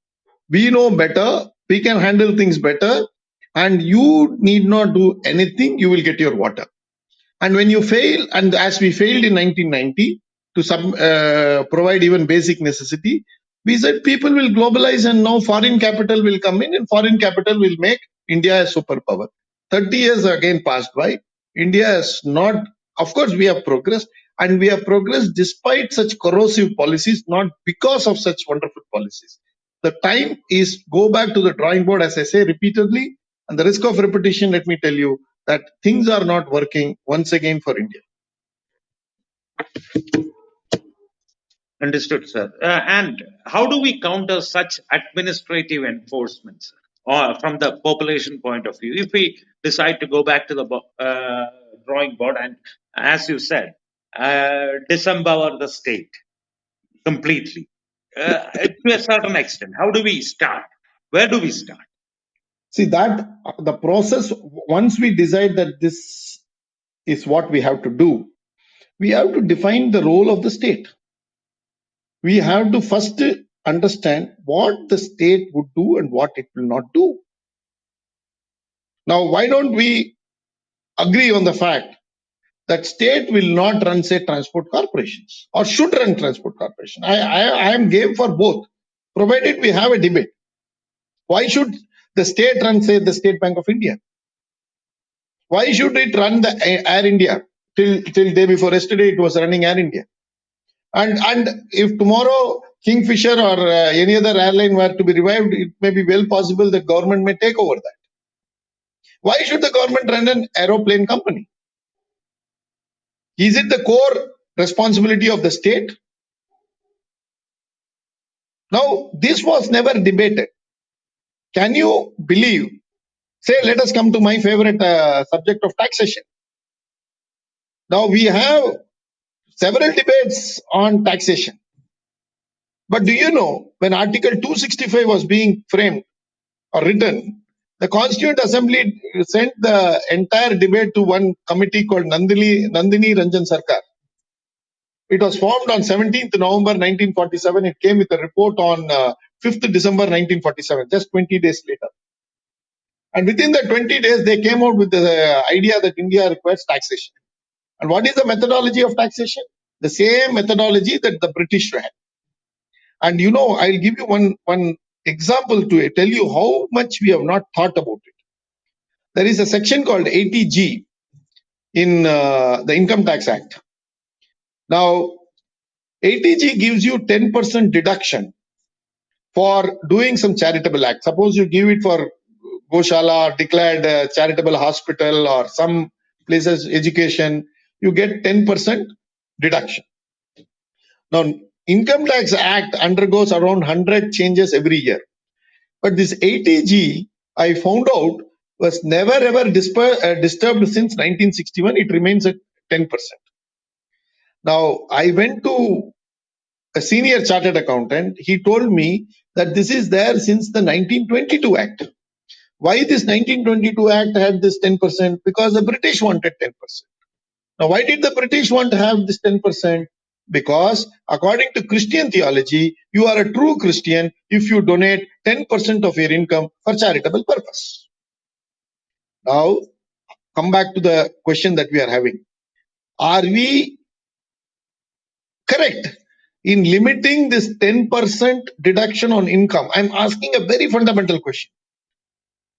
We know better. We can handle things better. And you need not do anything. You will get your water. And when you fail, and as we failed in 1990 to provide even basic necessity, we said people will globalize and now foreign capital will come in and foreign capital will make India a superpower. 30 years again passed by. India has not, of course, we have progressed, and we have progressed despite such corrosive policies, not because of such wonderful policies. The time is go back to the drawing board, as I say repeatedly, and the risk of repetition, let me tell you, that things are not working once again for India. Understood, sir. And how do we counter such administrative enforcements from the population point of view? If we decide to go back to the drawing board and, as you said, disempower the state completely to a certain extent, how do we start? Where do we start? See, that the process, once we decide that this is what we have to do, we have to define the role of the state. We have to first understand what the state would do and what it will not do. Now, why don't we agree on the fact that state will not run, say, transport corporations or should run transport corporation? I am game for both, provided we have a debate. Why should the state run, say, the State Bank of India? Why should it run the Air India? Till day before yesterday, it was running Air India. And if tomorrow Kingfisher or any other airline were to be revived, it may be well possible the government may take over that. Why should the government run an aeroplane company? Is it the core responsibility of the state? Now, this was never debated. Can you believe? Say, let us come to my favorite subject of taxation. Now, we have several debates on taxation. But do you know, when Article 265 was being framed or written, the Constituent Assembly sent the entire debate to one committee called Nandini Ranjan Sarkar. It was formed on 17th November 1947. It came with a report on 5th December 1947, just 20 days later. And within the 20 days, they came out with the idea that India requires taxation. And what is the methodology of taxation? The same methodology that the British had. And I'll give you one example to tell you how much we have not thought about it. there is a section called 80G in the Income Tax Act. Now, 80G gives you 10% deduction for doing some charitable act. Suppose you give it for Goshala, declared charitable hospital, or some places education, you get 10% deduction. Now, Income Tax Act undergoes around 100 changes every year. But this 80G, I found out, was never ever disturbed since 1961. It remains at 10%. Now, I went to a senior chartered accountant. He told me that this is there since the 1922 Act. Why this 1922 Act had this 10%? Because the British wanted 10%. Now, why did the British want to have this 10%? Because according to Christian theology, you are a true Christian if you donate 10% of your income for charitable purpose. Now, come back to the question that we are having. Are we correct in limiting this 10% deduction on income? I'm asking a very fundamental question.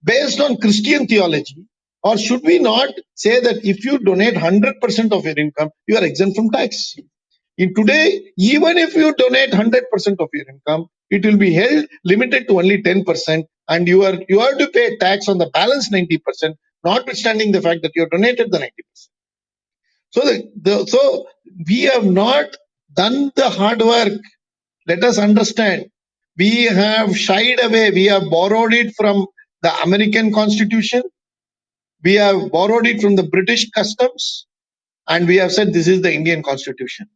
Based on Christian theology, or should we not say that if you donate 100% of your income, you are exempt from tax? In today, even if you donate 100% of your income, it will be held limited to only 10%, and you have to pay tax on the balance 90%, notwithstanding the fact that you have donated the 90%. So we have not done the hard work. Let us understand. We have shied away. We have borrowed it from the American Constitution. We have borrowed it from the British customs. And we have said this is the Indian Constitution.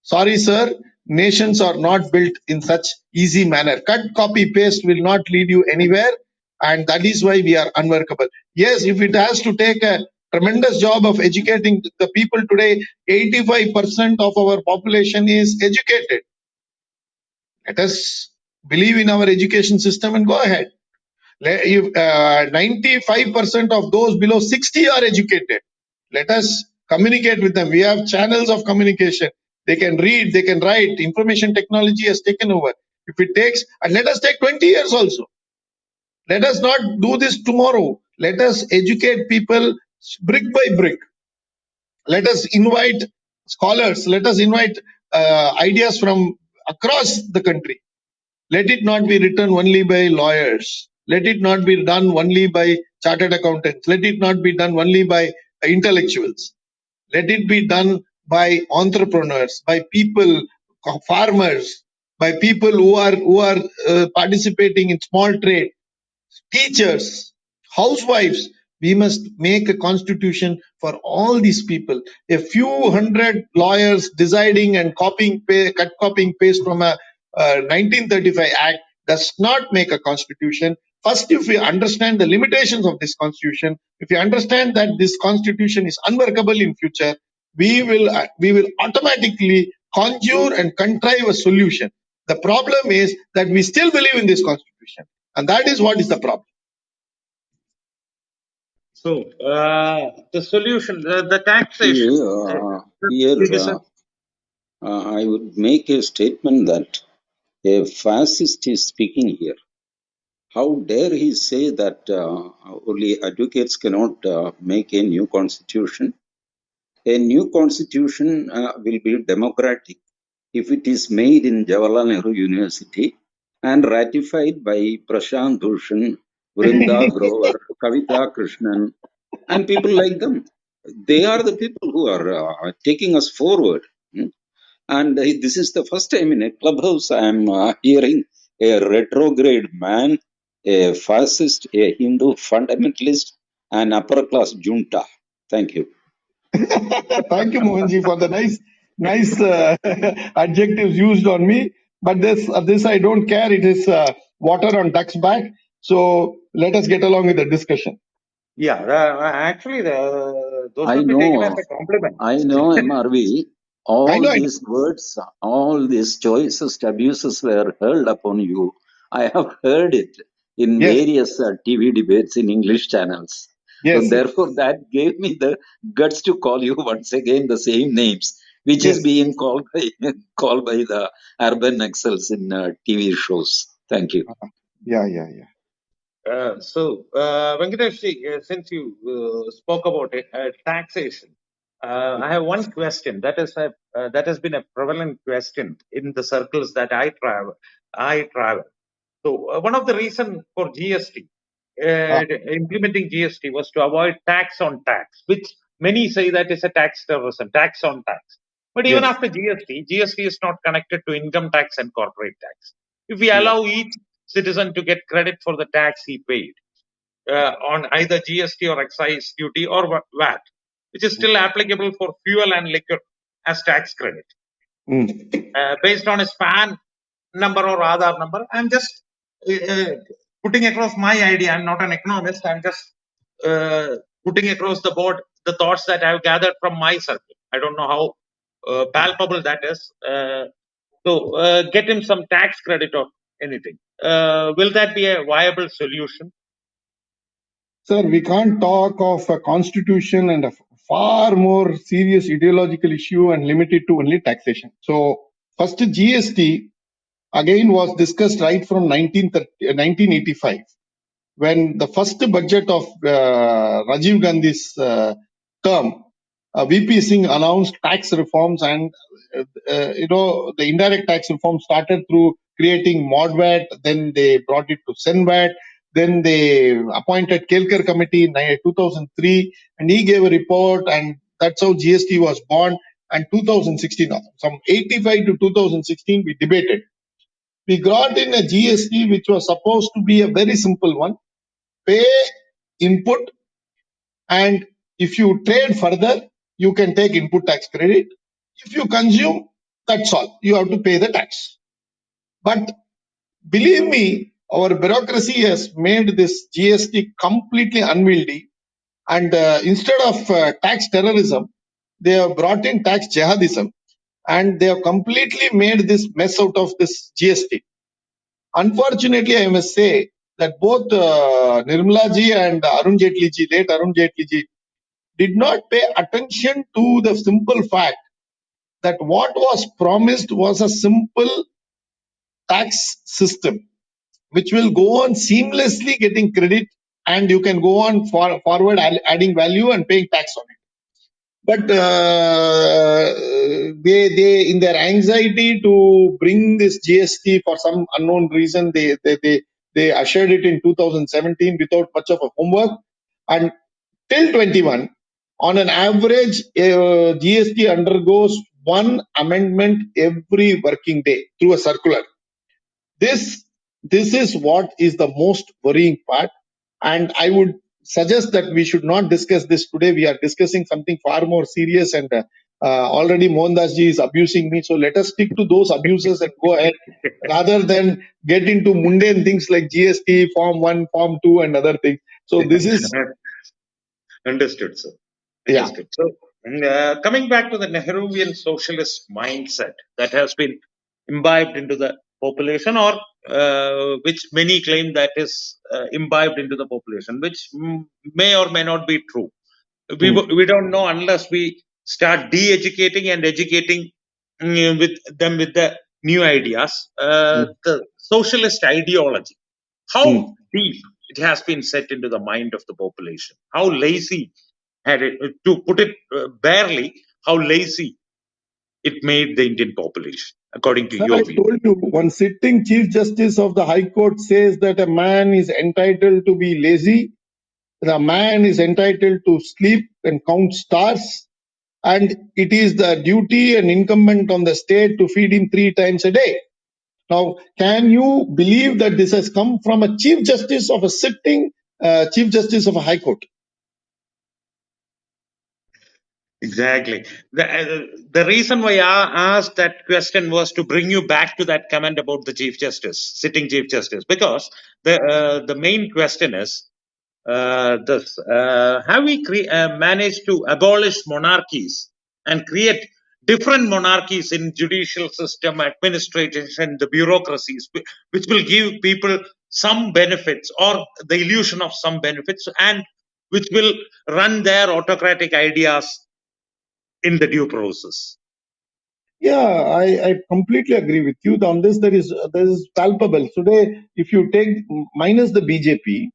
Sorry, sir. Nations are not built in such easy manner. Cut, copy, paste will not lead you anywhere. And that is why we are unworkable. Yes, if it has to take a tremendous job of educating the people today, 85% of our population is educated. Let us believe in our education system and go ahead. 95% of those below 60 are educated. Let us communicate with them. We have channels of communication. They can read, they can write. Information technology has taken over. If it takes, and let us take 20 years also. Let us not do this tomorrow. Let us educate people brick by brick. Let us invite scholars. Let us invite ideas from across the country. Let it not be written only by lawyers. Let it not be done only by chartered accountants. Let it not be done only by intellectuals. Let it be done by entrepreneurs, by people, farmers, by people who are participating in small trade, teachers, housewives. We must make a constitution for all these people. A few hundred lawyers deciding and copying paste from a 1935 Act does not make a constitution. First, if we understand the limitations of this constitution, if we understand that this constitution is unworkable in future, we will automatically conjure and contrive a solution. The problem is that we still believe in this constitution, and that is what is the problem. So the solution, the taxation. I would make a statement that a fascist is speaking here. How dare he say that only advocates cannot make a new constitution? A new constitution will be democratic if it is made in Jawaharlal Nehru University and ratified by Prashant Bhushan, Vrinda Grover, Kavita Krishnan, and people like them. They are the people who are taking us forward. And this is the first time in a clubhouse I am hearing a retrograde man, a fascist, a Hindu fundamentalist, an upper class junta. Thank you. Thank you, Mohanji, for the nice adjectives used on me. But this I don't care. It is water on duck's back. So let us get along with the discussion. Yeah, actually, those will be taken as a compliment. I know, MRV. All these words, all these choicest abuses were hurled upon you. I have heard it in various TV debates in English channels. Yes. So therefore, that gave me the guts to call you once again the same names, which is being called by the urban excels in TV shows. Thank you. Yeah. Venkatesh, since you spoke about it, taxation, I have one question that has been a prevalent question in the circles that I travel. So one of the reasons for GST, Ah, implementing GST, was to avoid tax on tax, which many say that is a tax terrorism, tax on tax. But even yes. after GST is not connected to income tax and corporate tax. If we Yeah. allow each citizen to get credit for the tax he paid on either GST or excise duty or VAT, which is still applicable for fuel and liquor as tax credit, Mm. based on his PAN number or Aadhaar number. I'm just putting across my idea. I'm not an economist. I'm just putting across the board the thoughts that I've gathered from my circle. I don't know how palpable that is. Get him some tax credit or anything. Will that be a viable solution? Sir, we can't talk of a constitution and a far more serious ideological issue and limit it to only taxation. So, first GST again was discussed right from 1985, when the first budget of Rajiv Gandhi's term, VP Singh announced tax reforms, and the indirect tax reform started through creating ModVat, then they brought it to SENVAT, then they appointed Kelkar committee in 2003, and he gave a report, and that's how GST was born. And 2016, from 85 to 2016, we debated. We got in a GST which was supposed to be a very simple one: pay input, and if you trade further, you can take input tax credit. If you consume, that's all. You have to pay the tax. But believe me, our bureaucracy has made this GST completely unwieldy. And instead of tax terrorism, they have brought in tax jihadism, and they have completely made this mess out of this GST. Unfortunately, I must say that both Nirmala ji and Arun Jaitley ji, late Arun Jaitley ji, did not pay attention to the simple fact that what was promised was a simple tax system which will go on seamlessly getting credit, and you can go on forward adding value and paying tax on it. But they in their anxiety to bring this GST for some unknown reason, they ushered it in 2017 without much of a homework, and till 21, on an average, GST undergoes one amendment every working day through a circular. This is what is the most worrying part, and I would suggest that we should not discuss this today. We are discussing something far more serious, and already Mohandas ji is abusing me. So let us stick to those abuses and go ahead, rather than get into mundane things like GST, Form 1, Form 2, and other things. So this is, Understood, sir. yeah. Understood. So, coming back to the Nehruvian socialist mindset that has been imbibed into the population, or which many claim that is imbibed into the population, which may or may not be true. We don't know unless we start de-educating and educating with them with the new ideas. The socialist ideology, how deep it has been set into the mind of the population, how lazy had it, to put it barely, how lazy it made the Indian population, according to Sir, I your view. told you, one sitting Chief Justice of the High Court says that a man is entitled to be lazy, the man is entitled to sleep and count stars, and it is the duty and incumbent on the state to feed him 3 times a day. Now, can you believe that this has come from a Chief Justice of a sitting Chief Justice of a High Court? Exactly. The reason why I asked that question was to bring you back to that comment about the Chief Justice, sitting Chief Justice, because the main question is this: have we managed to abolish monarchies and create different monarchies in judicial system, administration, the bureaucracies, which will give people some benefits or the illusion of some benefits, and which will run their autocratic ideas in the due process? Yeah, I completely agree with you on this. There is palpable. Today, if you take minus the BJP,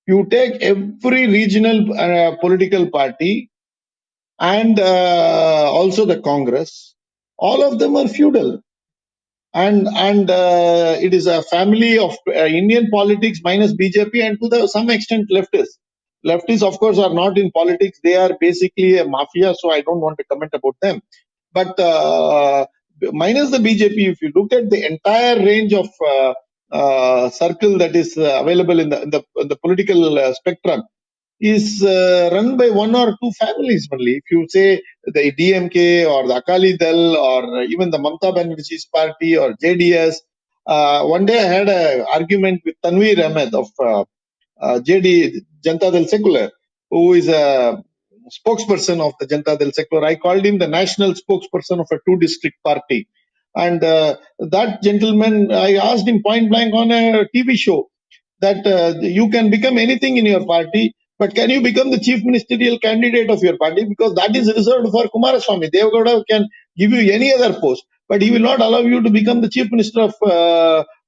You take every regional political party and also the Congress, all of them are feudal. And it is a family of Indian politics minus BJP and to some extent leftists. Leftists, of course, are not in politics. They are basically a mafia, so I don't want to comment about them. But minus the BJP, if you look at the entire range of circle that is available in the political spectrum, is run by one or two families only. If you say the DMK or the Akali Dal or even the Mamata Banerjee's party or JDS, one day I had an argument with Tanveer Ahmed of JD Janata Dal Secular, who is a spokesperson of the Janata Dal Secular. I called him the national spokesperson of a two-district party. And that gentleman, I asked him point blank on a TV show that you can become anything in your party, but can you become the chief ministerial candidate of your party? Because that is reserved for Kumaraswamy. Devagowda can give you any other post, but he will not allow you to become the chief minister of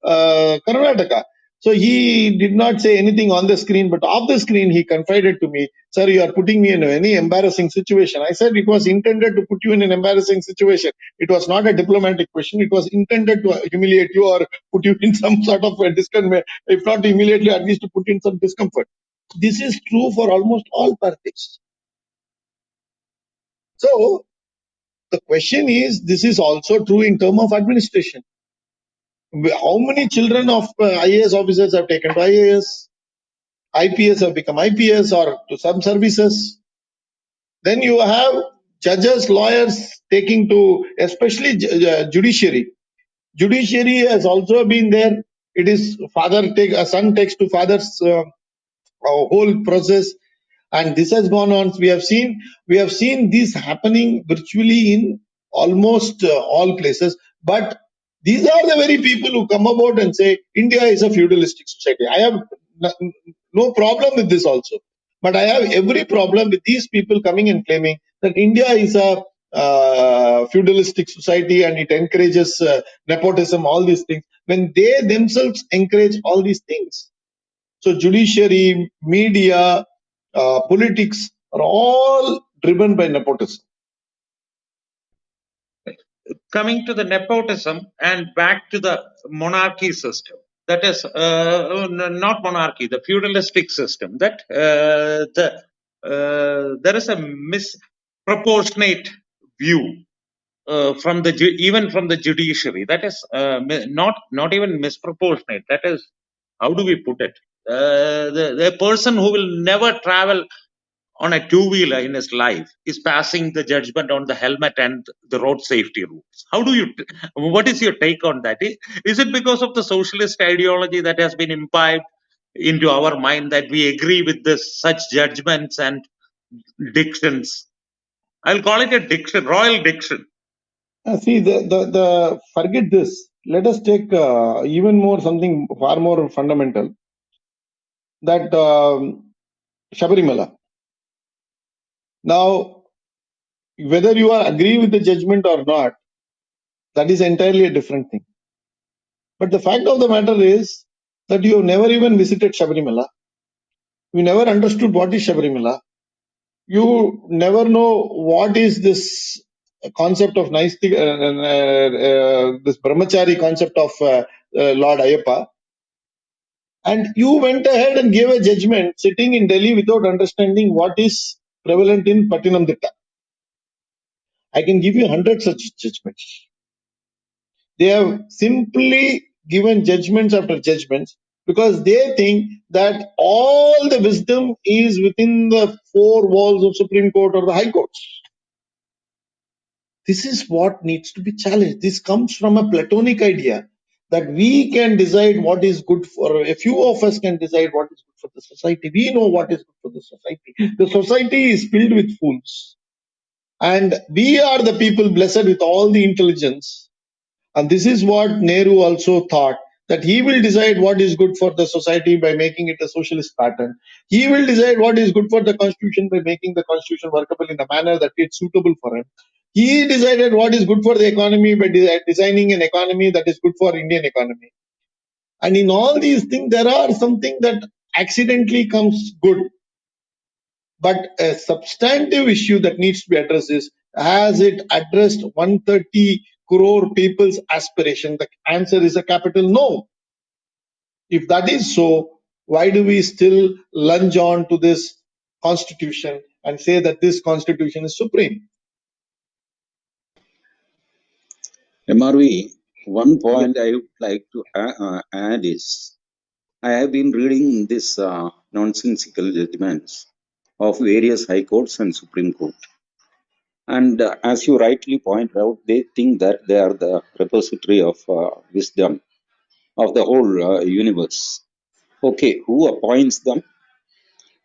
Karnataka. So he did not say anything on the screen, but off the screen he confided to me, "Sir, you are putting me in a very embarrassing situation." I said it was intended to put you in an embarrassing situation. It was not a diplomatic question. It was intended to humiliate you or put you in some sort of a discomfort, if not immediately, at least to put in some discomfort. This is true for almost all parties. So the question is, this is also true in terms of administration. How many children of IAS officers have taken to IAS? IPS have become IPS or to some services. Then you have judges, lawyers taking to, especially judiciary. Judiciary has also been there. It is a son takes to father's whole process, and this has gone on. We have seen this happening virtually in almost all places. But these are the very people who come about and say India is a feudalistic society. I have no problem with this also, but I have every problem with these people coming and claiming that India is a feudalistic society and it encourages nepotism, all these things, when they themselves encourage all these things. So judiciary, media, politics are all driven by nepotism. Coming to the nepotism and back to the monarchy system, that is not monarchy, the feudalistic system, that there is a misproportionate view from the even from the judiciary, that is not even misproportionate, that is, how do we put it, the person who will never travel on a two-wheeler in his life is passing the judgment on the helmet and the road safety rules. How do you, what is your take on that? Is it because of the socialist ideology that has been imbibed into our mind that we agree with this such judgments and dictions? I'll call it a diction, royal diction. See, the forget this. Let us take even more something far more fundamental. That Shabarimala. Now, whether you are agree with the judgment or not, that is entirely a different thing. But the fact of the matter is that you have never even visited Shabarimala. You never understood what is Shabarimala. You never know what is this concept of this brahmachari concept of Lord Ayappa. And you went ahead and gave a judgment sitting in Delhi without understanding what is prevalent in Pattinamthitta. I can give you 100 such judgments. They have simply given judgments after judgments because they think that all the wisdom is within the four walls of Supreme Court or the High Courts. This is what needs to be challenged. This comes from a Platonic idea that we can decide what is good for, a few of us can decide what is good for the society. We know what is good for the society. The society is filled with fools. And we are the people blessed with all the intelligence. And this is what Nehru also thought, that he will decide what is good for the society by making it a socialist pattern. He will decide what is good for the constitution by making the constitution workable in a manner that is suitable for him. He decided what is good for the economy by designing an economy that is good for Indian economy. And in all these things, there are something that accidentally comes good. But a substantive issue that needs to be addressed is, has it addressed 130 crore people's aspiration? The answer is a capital no. If that is so, why do we still lunge on to this constitution and say that this constitution is supreme? MRV, one Yes. point I would like to add is, I have been reading this nonsensical judgments of various high courts and Supreme Court. And as you rightly point out, they think that they are the repository of wisdom of the whole universe. Okay, who appoints them?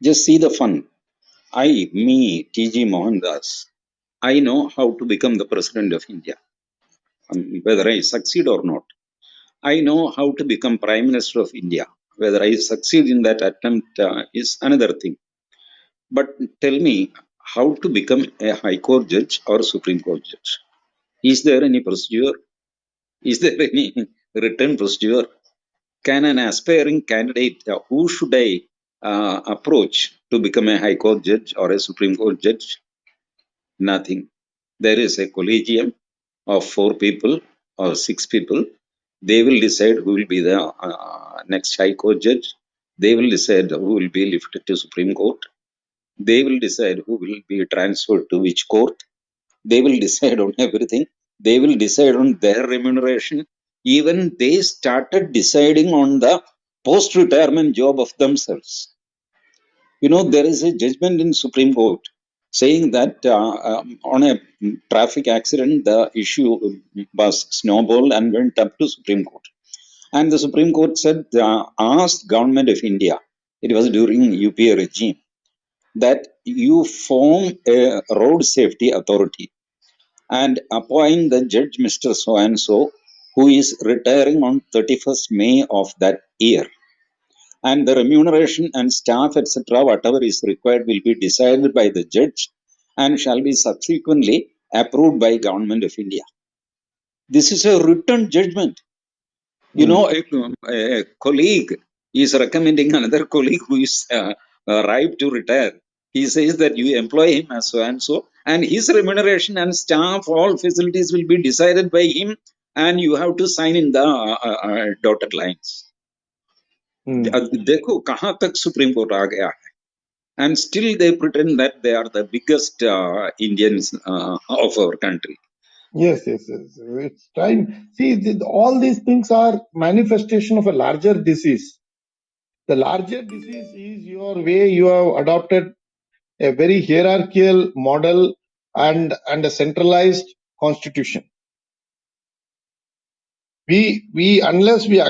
Just see the fun. T.G. Mohandas, I know how to become the President of India, whether I succeed or not. I know how to become Prime Minister of India. Whether I succeed in that attempt is another thing. But tell me, how to become a High Court judge or Supreme Court judge? Is there any procedure? Is there any written procedure? Can an aspiring candidate, who should I approach to become a High Court judge or a Supreme Court judge? Nothing. There is a collegium of 4 people or 6 people. They will decide who will be the next High Court judge. They will decide who will be lifted to Supreme Court. They will decide who will be transferred to which court. They will decide on everything. They will decide on their remuneration. Even they started deciding on the post-retirement job of themselves. There is a judgment in Supreme Court saying that on a traffic accident, the issue was snowballed and went up to Supreme Court. And the Supreme Court said, asked Government of India, it was during UPA regime, that you form a road safety authority and appoint the judge Mr. So-and-so, who is retiring on 31st May of that year. And the remuneration and staff, etc., whatever is required, will be decided by the judge and shall be subsequently approved by Government of India. This is a written judgment. A colleague is recommending another colleague who is ripe to retire. He says that you employ him as so and so, and his remuneration and staff, all facilities will be decided by him, and you have to sign in the dotted lines. देखो कहाँ तक Supreme Court आ गया है, and still they pretend that they are the biggest Indians of our country. Yes. It's time. See, all these things are manifestation of a larger disease. The larger disease is your way you have adopted a very hierarchical model and a centralized constitution. We unless we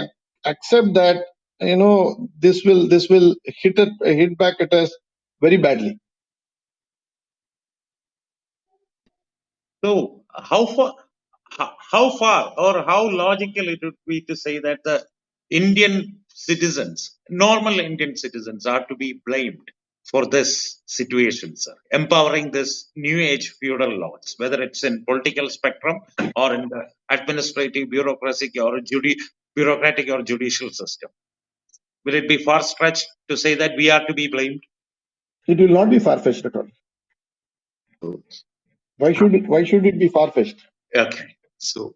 accept that, this will hit back at us very badly. So how far or how logical it would be to say that the Indian citizens, normal Indian citizens, are to be blamed for this situation, sir? Empowering this new age feudal lords, whether it's in political spectrum or in the administrative bureaucratic or judicial system. Will it be far-stretched to say that we are to be blamed? It will not be far-fetched at all. Why should it be far-fetched? Okay. So,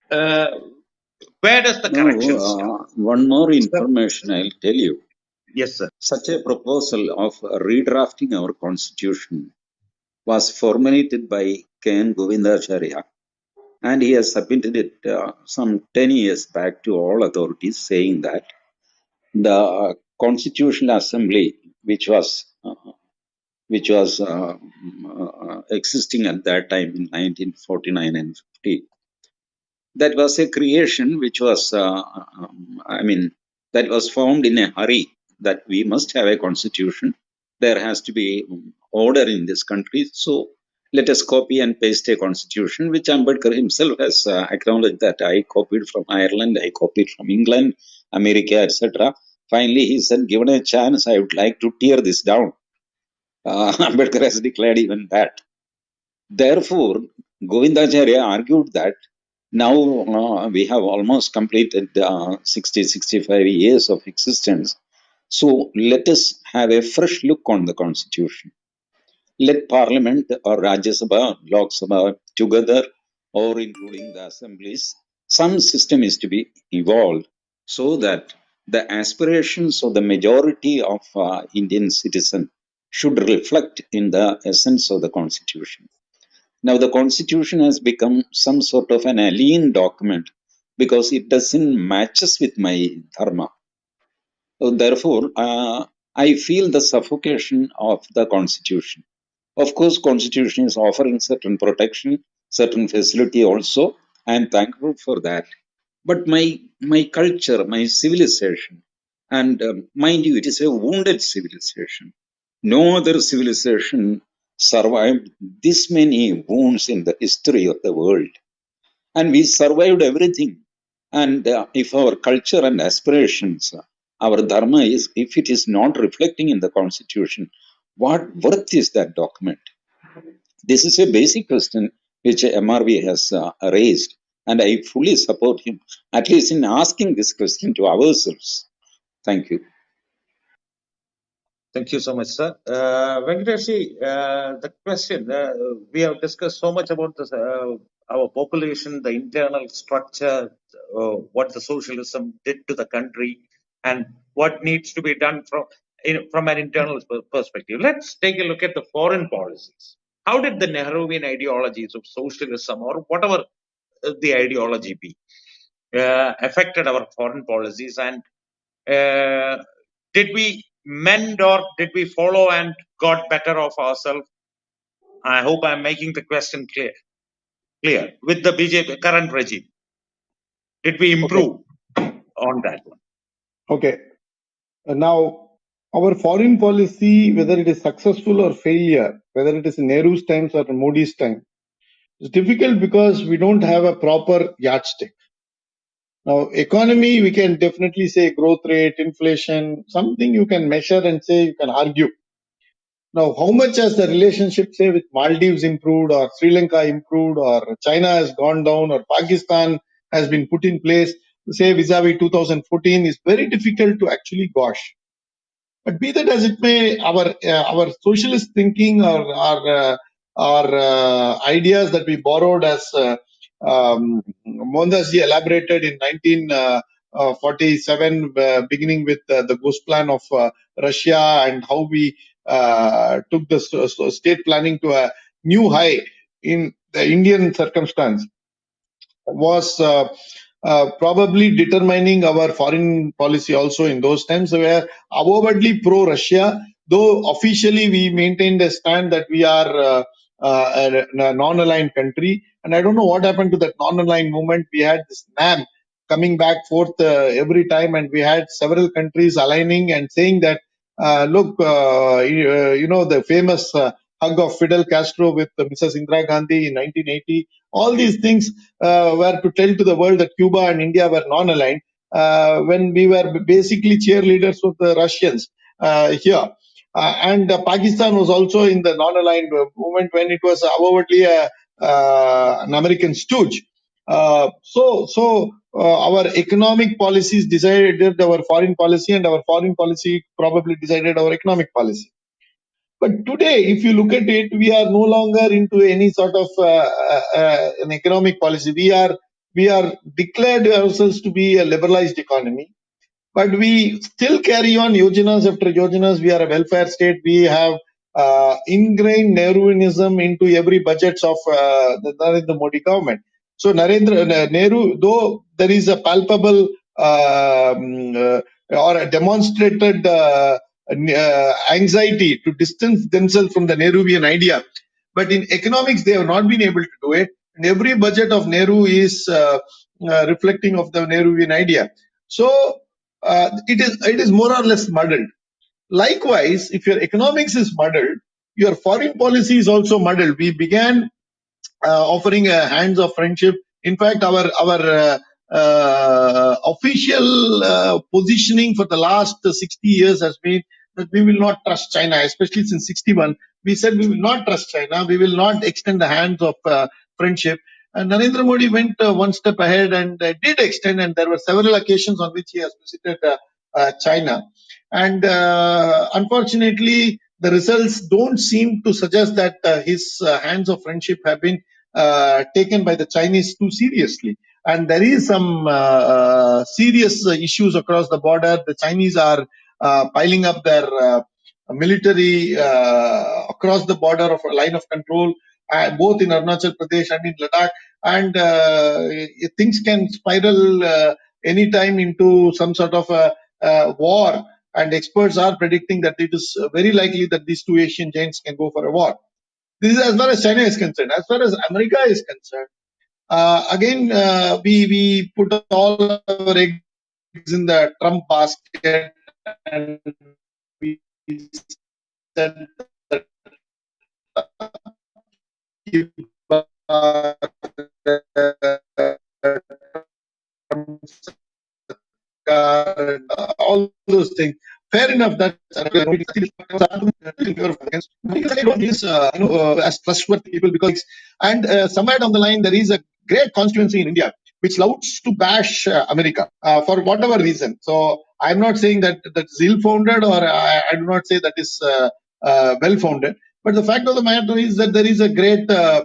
where does the correction start? One more information I'll tell you. Yes, sir. Such a proposal of redrafting our constitution was formulated by K.N. Govindacharya, and he has submitted it some 10 years back to all authorities, saying that the Constitutional Assembly, which was existing at that time in 1949 and 50, that was a creation which was, that was formed in a hurry, that we must have a constitution. There has to be order in this country. So let us copy and paste a constitution, which Ambedkar himself has acknowledged that I copied from Ireland, I copied from England, America, etc. Finally, he said, given a chance, I would like to tear this down. Ambedkar has declared even that. Therefore, Govindacharya argued that now we have almost completed 60-65 years of existence. So let us have a fresh look on the constitution. Let Parliament or Rajya Sabha, Lok Sabha together or including the assemblies, some system is to be evolved so that the aspirations of the majority of Indian citizens should reflect in the essence of the constitution. Now the constitution has become some sort of an alien document because it doesn't matches with my dharma. So therefore, I feel the suffocation of the constitution. Of course, constitution is offering certain protection, certain facility also. I am thankful for that. But my culture, my civilization, and mind you, it is a wounded civilization. No other civilization survived this many wounds in the history of the world. And we survived everything. And if our culture and aspirations, our dharma is, if it is not reflecting in the constitution, what worth is that document? This is a basic question which MRV has raised, and I fully support him, at least in asking this question to ourselves. Thank you. Thank you so much, sir. Venkatesh, the question, we have discussed so much about this, our population, the internal structure, what the socialism did to the country, and what needs to be done from an internal perspective. Let's take a look at the foreign policies. How did the Nehruvian ideologies of socialism, or whatever the ideology be, affected our foreign policies, and did we mend or did we follow and got better of ourselves? I hope I'm making the question clear. With the BJP current regime, did we improve on that one? Okay. Now, our foreign policy, whether it is successful or failure, whether it is in Nehru's times or Modi's time, is difficult because we don't have a proper yardstick. Now, economy, we can definitely say growth rate, inflation, something you can measure and say you can argue. Now, how much has the relationship, say, with Maldives improved, or Sri Lanka improved, or China has gone down, or Pakistan has been put in place, say, vis-a-vis 2014, is very difficult to actually gauge. But be that as it may, our socialist thinking or ideas that we borrowed as Mohandas ji elaborated in 1947, beginning with the Ghost Plan of Russia, and how we took the state planning to a new high in the Indian circumstance, was probably determining our foreign policy also in those times. We were overtly pro-Russia, though officially we maintained a stand that we are a non-aligned country. And I don't know what happened to that non-aligned movement. We had this NAM coming back forth every time, and we had several countries aligning and saying that, look, the famous hug of Fidel Castro with Mrs. Indira Gandhi in 1980, all these things were to tell to the world that Cuba and India were non-aligned, when we were basically cheerleaders of the Russians here. And Pakistan was also in the non-aligned movement when it was overtly an American stooge. So our economic policies decided our foreign policy, and our foreign policy probably decided our economic policy. But today, if you look at it, we are no longer into any sort of an economic policy. We are declared ourselves to be a liberalized economy, but we still carry on yojanas after yojanas. We are a welfare state. We have ingrained Nehruianism into every budgets of the Narendra Modi government. So Nehru, though there is a palpable or a demonstrated anxiety to distance themselves from the Nehruvian idea, but in economics they have not been able to do it. And every budget of Nehru is reflecting of the Nehruvian idea. So it is more or less muddled. Likewise, if your economics is muddled, your foreign policy is also muddled. We began offering hands of friendship. In fact, our official positioning for the last 60 years has been that we will not trust China, especially since 61. We said we will not trust China. We will not extend the hands of friendship. And Narendra Modi went one step ahead and did extend, and there were several occasions on which he has visited China. And unfortunately, the results don't seem to suggest that his hands of friendship have been taken by the Chinese too seriously. And there is some serious issues across the border. The Chinese are piling up their military across the border of a line of control, both in Arunachal Pradesh and in Ladakh. And things can spiral anytime into some sort of a war. And experts are predicting that it is very likely that these two Asian giants can go for a war. This is as far as China is concerned. As far as America is concerned, again, we put all our eggs in the Trump basket, and we said that all those things. Fair enough. That's as trustworthy people, because and somewhere down the line there is a great constituency in India which loves to bash America for whatever reason. So I'm not saying that that's ill-founded, or I do not say that is well-founded. But the fact of the matter is that there is a great uh,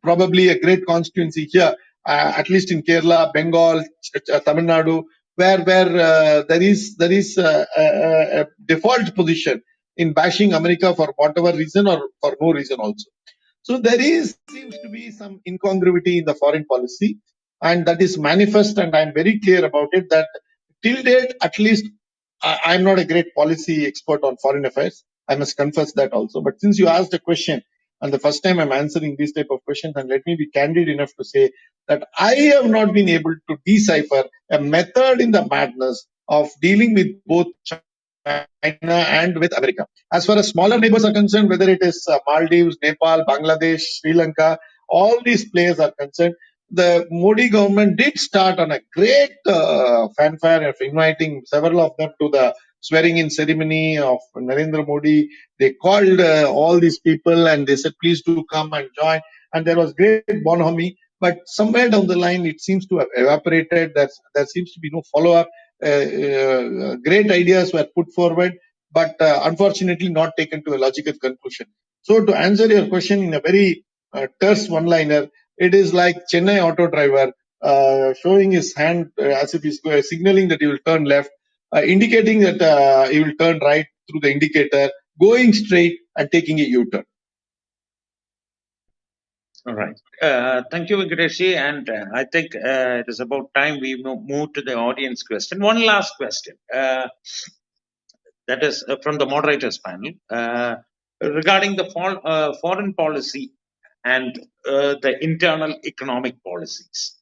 probably a great constituency here, at least in Kerala, Bengal, Tamil Nadu, where there is a default position in bashing America for whatever reason or for no reason also. So there seems to be some incongruity in the foreign policy, and that is manifest, and I'm very clear about it, that till date, at least, I'm not a great policy expert on foreign affairs. I must confess that also. But since you asked a question, and the first time I'm answering these type of questions, and let me be candid enough to say that I have not been able to decipher a method in the madness of dealing with both China and with America. As far as smaller neighbors are concerned, whether it is Maldives, Nepal, Bangladesh, Sri Lanka, all these players are concerned, the Modi government did start on a great fanfare of inviting several of them to the swearing in ceremony of Narendra Modi. They called all these people and they said, please do come and join. And there was great bonhomie. But somewhere down the line, it seems to have evaporated. There seems to be no follow-up. Great ideas were put forward, but unfortunately not taken to a logical conclusion. So to answer your question in a very terse one-liner, it is like Chennai auto driver showing his hand as if he's signaling that he will turn left, indicating that he will turn right through the indicator, going straight and taking a U-turn. All right. Thank you, Venkatesh. And I think it is about time we move to the audience question. One last question. That is from the moderators panel. Regarding the foreign policy and the internal economic policies.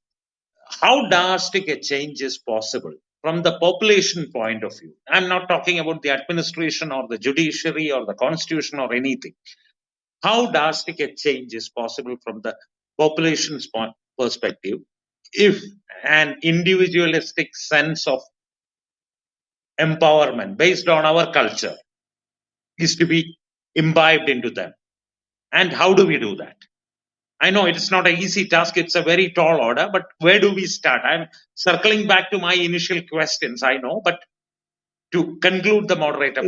How drastic a change is possible from the population point of view? I'm not talking about the administration or the judiciary or the constitution or anything. How drastic a change is possible from the population's perspective if an individualistic sense of empowerment based on our culture is to be imbibed into them? And how do we do that? I know it's not an easy task. It's a very tall order, but where do we start? I'm circling back to my initial questions, I know, but to conclude the moderator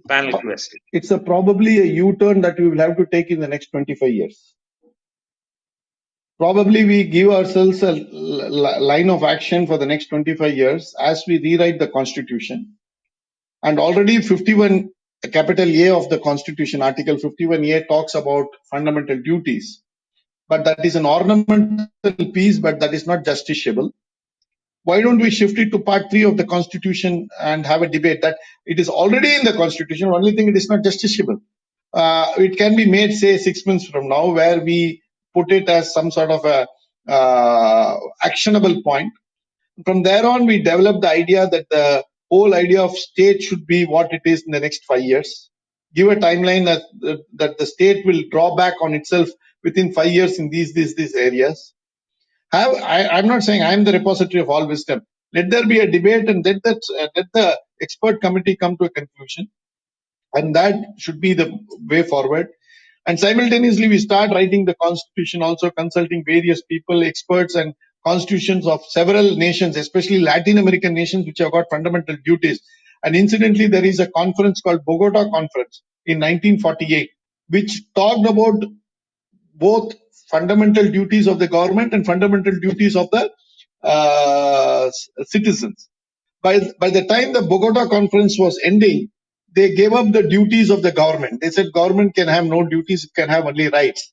panel question. It's probably a U-turn that we will have to take in the next 25 years. Probably we give ourselves a line of action for the next 25 years as we rewrite the constitution. And already 51, capital A of the constitution, article 51A, talks about fundamental duties. But that is an ornamental piece, but that is not justiciable. Why don't we shift it to part 3 of the constitution and have a debate that it is already in the constitution, only thing it is not justiciable. It can be made, say, 6 months from now, where we put it as some sort of a actionable point. From there on, we develop the idea that the whole idea of state should be what it is in the next 5 years. Give a timeline that the state will draw back on itself within 5 years in these areas. I'm not saying I'm the repository of all wisdom. Let there be a debate and let the expert committee come to a conclusion. And that should be the way forward. And simultaneously, we start writing the constitution, also consulting various people, experts, and constitutions of several nations, especially Latin American nations, which have got fundamental duties. And incidentally, there is a conference called Bogota Conference in 1948, which talked about both fundamental duties of the government and fundamental duties of the citizens. By the time the Bogota conference was ending, they gave up the duties of the government. They said government can have no duties, it can have only rights.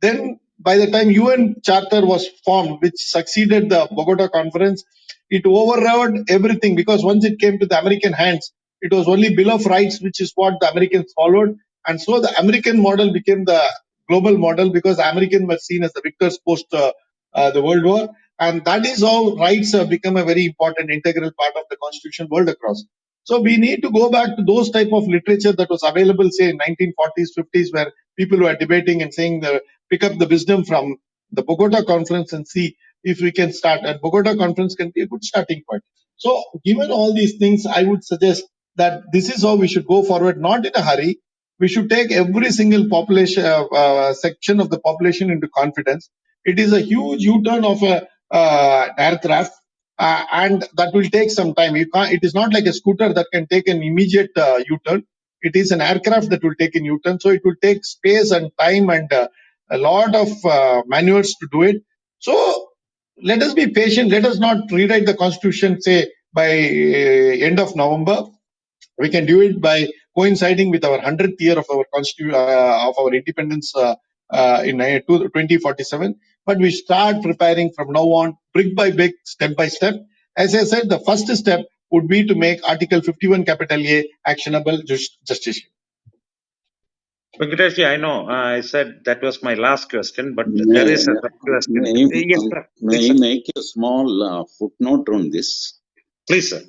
Then by the time UN Charter was formed, which succeeded the Bogota conference, it overrode everything, because once it came to the American hands, it was only Bill of Rights, which is what the Americans followed. And so the American model became the global model, because the American was seen as the victors post the World War. And that is how rights have become a very important integral part of the constitution world across. So we need to go back to those type of literature that was available, say, in 1940s, 50s, where people were debating and saying, pick up the wisdom from the Bogota conference and see if we can start. And Bogota conference can be a good starting point. So given all these things, I would suggest that this is how we should go forward, not in a hurry. We should take every single population section of the population into confidence. It is a huge U-turn of a aircraft, and that will take some time. You can't, it is not like a scooter that can take an immediate U-turn. It is an aircraft that will take a U-turn, so it will take space and time and a lot of manuals to do it. So let us be patient. Let us not rewrite the constitution, say, by end of November. We can do it by coinciding with our 100th year of our of our independence in 2047. But we start preparing from now on, brick by brick, step by step. As I said, the first step would be to make Article 51 capital A actionable justice. Venkatesh, I know I said that was my last question, but there May, is a question. may, Yes, sir. may Please, I sir. make a small footnote on this? Please, sir.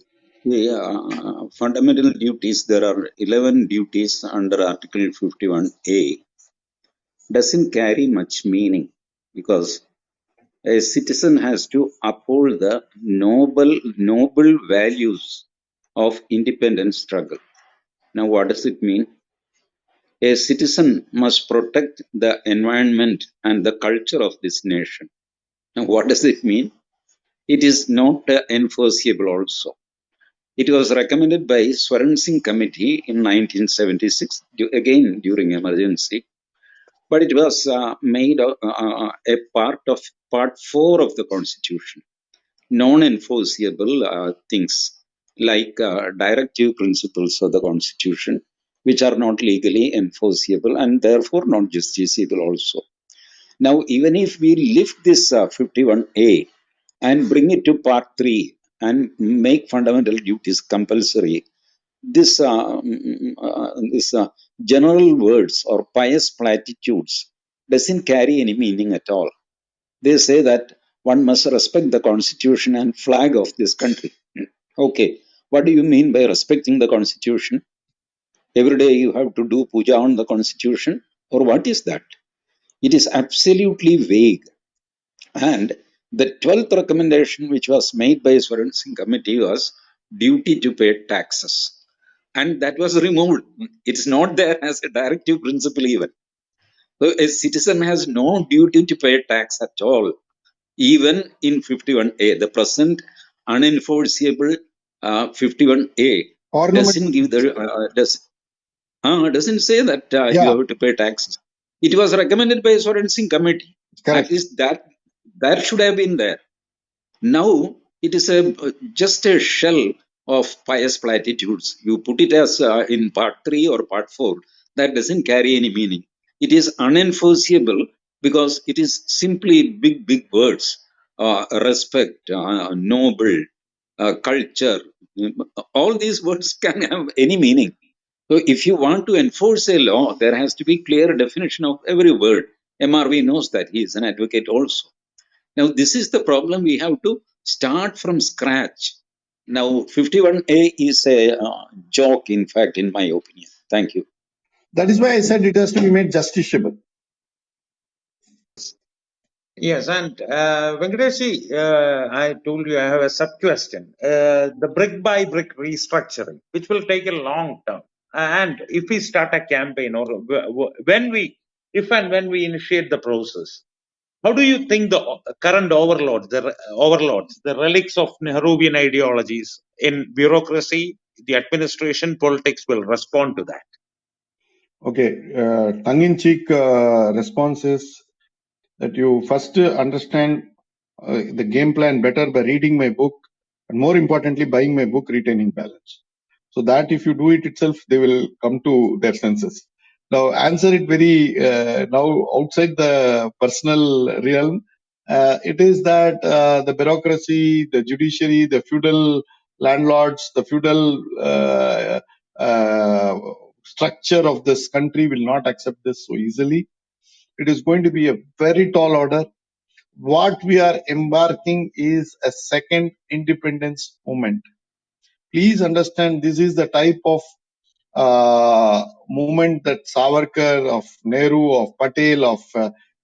The fundamental duties, there are 11 duties under Article 51A, doesn't carry much meaning, because a citizen has to uphold the noble values of independent struggle. Now, what does it mean? A citizen must protect the environment and the culture of this nation. Now, what does it mean? It is not enforceable also. It was recommended by Swaran Singh Committee in 1976, again during emergency, but it was made a part of Part 4 of the Constitution. Non-enforceable things like directive principles of the Constitution, which are not legally enforceable and therefore not justiciable also. Now, even if we lift this 51A and bring it to Part 3 and make fundamental duties compulsory, this general words or pious platitudes doesn't carry any meaning at all. They say that one must respect the constitution and flag of this country. Okay, what do you mean by respecting the constitution? Every day you have to do puja on the constitution, or what is that? It is absolutely vague. And the 12th recommendation, which was made by Swaran Singh Committee, was duty to pay taxes. And that was removed. It's not there as a directive principle even. So a citizen has no duty to pay tax at all, even in 51A. The present unenforceable 51A doesn't give the doesn't say that you have to pay taxes. It was recommended by Swaran Singh Committee. Correct. At least that should have been there. Now it is just a shell of pious platitudes. You put it as in Part 3 or Part 4, that doesn't carry any meaning. It is unenforceable because it is simply big words. Respect, noble, culture, all these words can have any meaning. So if you want to enforce a law, there has to be clear definition of every word. MRV knows that. He is an advocate also. Now, this is the problem. We have to start from scratch. Now, 51A is a joke, in fact, in my opinion. Thank you. That is why I said it has to be made justiciable. Yes, and Venkatesh, I told you I have a sub question. The brick by brick restructuring, which will take a long term. And if we start a campaign, or when we, if and when we initiate the process, How do you think the current overlords, the relics of Nehruvian ideologies in bureaucracy, the administration, politics will respond to that? Okay, tongue-in-cheek response is that you first understand the game plan better by reading my book, and more importantly, buying my book, Retaining Balance. So that if you do it itself, they will come to their senses. Now, answer it very now outside the personal realm. It is that the bureaucracy, the judiciary, the feudal landlords, the feudal structure of this country will not accept this so easily. It is going to be a very tall order. What we are embarking is a second independence movement. Please understand, this is the type of movement that Savarkar, of Nehru, of Patel, of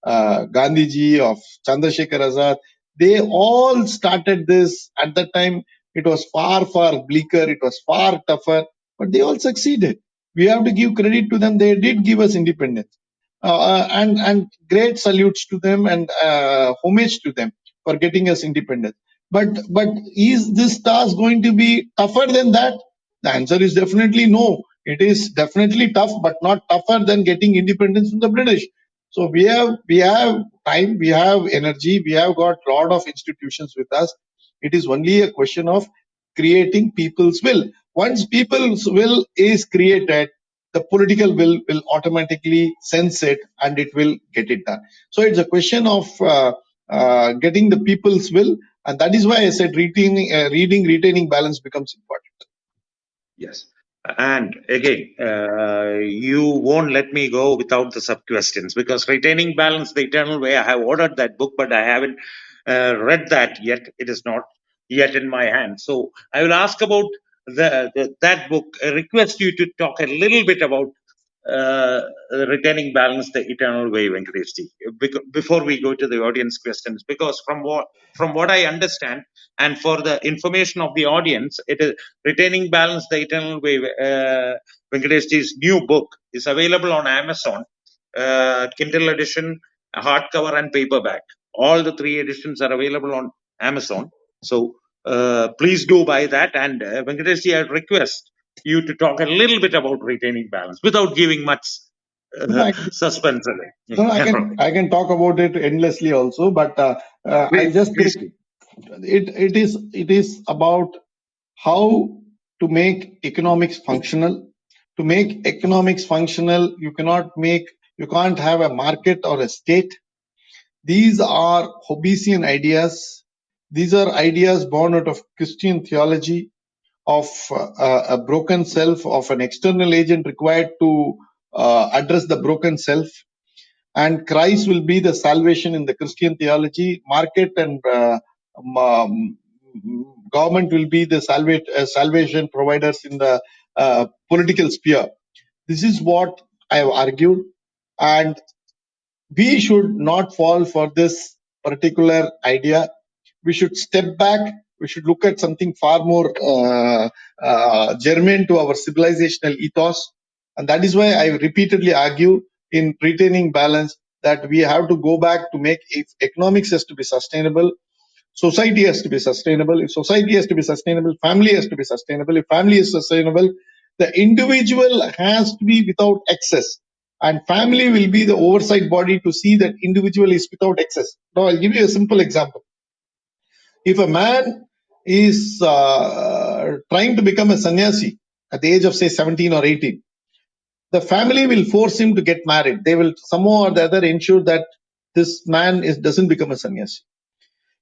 Gandhiji, of Chandrasekhar Azad, they all started this. At that time, it was far, far bleaker, it was far tougher, but they all succeeded. We have to give credit to them. They did give us independence. And great salutes to them and homage to them for getting us independence. But is this task going to be tougher than that? The answer is definitely no. It is definitely tough, but not tougher than getting independence from the British. So we have time, we have energy, we have got a lot of institutions with us. It is only a question of creating people's will. Once people's will is created, the political will automatically sense it and it will get it done. So it's a question of getting the people's will, and that is why I said retaining balance becomes important. Yes. And again, you won't let me go without the sub questions, because Retaining Balance, the Eternal Way, I have ordered that book, but I haven't read that yet. It is not yet in my hand. So I will ask about that book. I request you to talk a little bit about Retaining Balance, the Eternal Way, Venkateshji, before we go to the audience questions, because from what I understand, and for the information of the audience, it is Retaining Balance, the Eternal Way. Venkateshji's new book is available on Amazon, Kindle edition, hardcover, and paperback. All the three editions are available on Amazon. So please do buy that. And Venkateshji, I request you to talk a little bit about Retaining Balance without giving much suspense. No, I can talk about it endlessly also, but I'll just take it. It is about how to make economics functional. To make economics functional, you can't have a market or a state. These are Hobbesian ideas. These are ideas born out of Christian theology of a broken self, of an external agent required to address the broken self. And Christ will be the salvation in the Christian theology. Market and government will be the salvation providers in the political sphere. This is what I have argued, and we should not fall for this particular idea. We should step back. We should look at something far more germane to our civilizational ethos. And that is why I repeatedly argue in Retaining Balance that we have to go back to make, if economics has to be sustainable, society has to be sustainable. If society has to be sustainable, family has to be sustainable. If family is sustainable, the individual has to be without excess. And family will be the oversight body to see that individual is without excess. Now, I'll give you a simple example. If a man is trying to become a sannyasi at the age of, say, 17 or 18, the family will force him to get married. They will somehow or the other ensure that this man doesn't become a sannyasi.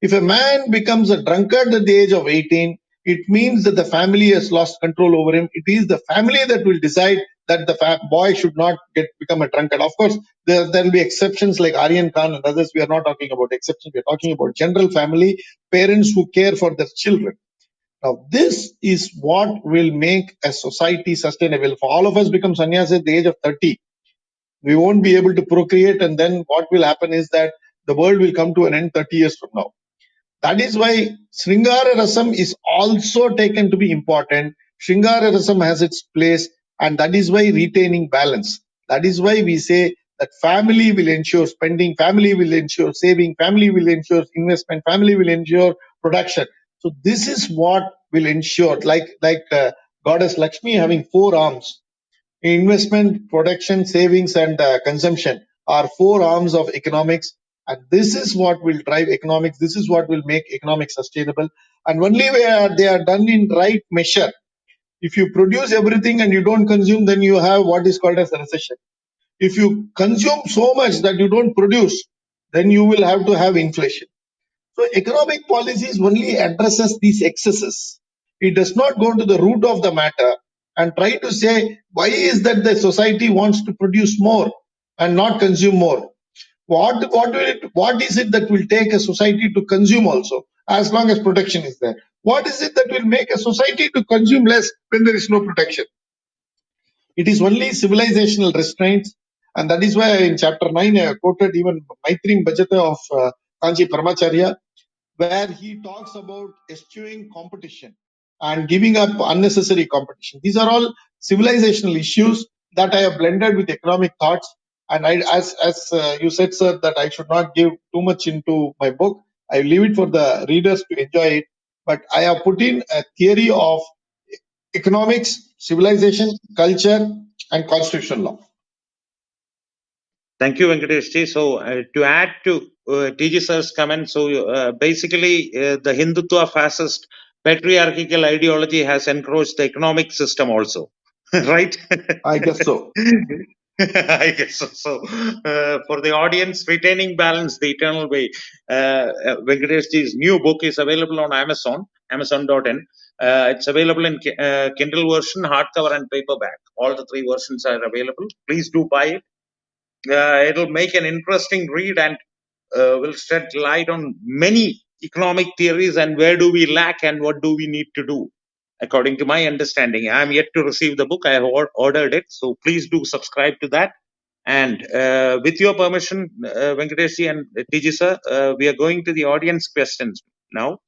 If a man becomes a drunkard at the age of 18, it means that the family has lost control over him. It is the family that will decide that the boy should not become a drunkard. Of course, there will be exceptions like Aryan Khan and others. We are not talking about exceptions. We are talking about general family, parents who care for their children. Now, this is what will make a society sustainable. For all of us become sannyas at the age of 30, we won't be able to procreate, and then what will happen is that the world will come to an end 30 years from now. That is why Sringara Rasam is also taken to be important. Sringara Rasam has its place, and that is why retaining balance. That is why we say that family will ensure spending, family will ensure saving, family will ensure investment, family will ensure production. So this is what will ensure, like goddess Lakshmi having four arms: investment, production, savings, and consumption are four arms of economics. And this is what will drive economics. This is what will make economics sustainable. And only where they are done in right measure. If you produce everything and you don't consume, then you have what is called as a recession. If you consume so much that you don't produce, then you will have to have inflation. So economic policies only addresses these excesses. It does not go to the root of the matter and try to say why is that the society wants to produce more and not consume more. What is it that will take a society to consume also, as long as protection is there? What is it that will make a society to consume less when there is no protection? It is only civilizational restraints, and that is why in chapter 9 I quoted even Maitreya Bhajata of Kanchi Paramacharya, where he talks about eschewing competition and giving up unnecessary competition. These are all civilizational issues that I have blended with economic thoughts. And as you said, sir, that I should not give too much into my book. I leave it for the readers to enjoy it. But I have put in a theory of economics, civilization, culture, and constitutional law. Thank you, Venkatesh ji. So, to add to TG sir's comment, so basically, the Hindutva fascist patriarchal ideology has encroached the economic system also, right? I guess so. I guess so. So, for the audience, Retaining Balance, The Eternal Way, Venkatesh ji's new book is available on Amazon, amazon.in. It's available in Kindle version, hardcover, and paperback. All the three versions are available. Please do buy it. It'll make an interesting read and will shed light on many economic theories and where do we lack and what do we need to do. According to my understanding, I'm yet to receive the book. I have ordered it, so please do subscribe to that. And with your permission, Venkatesh and TG sir, we are going to the audience questions now.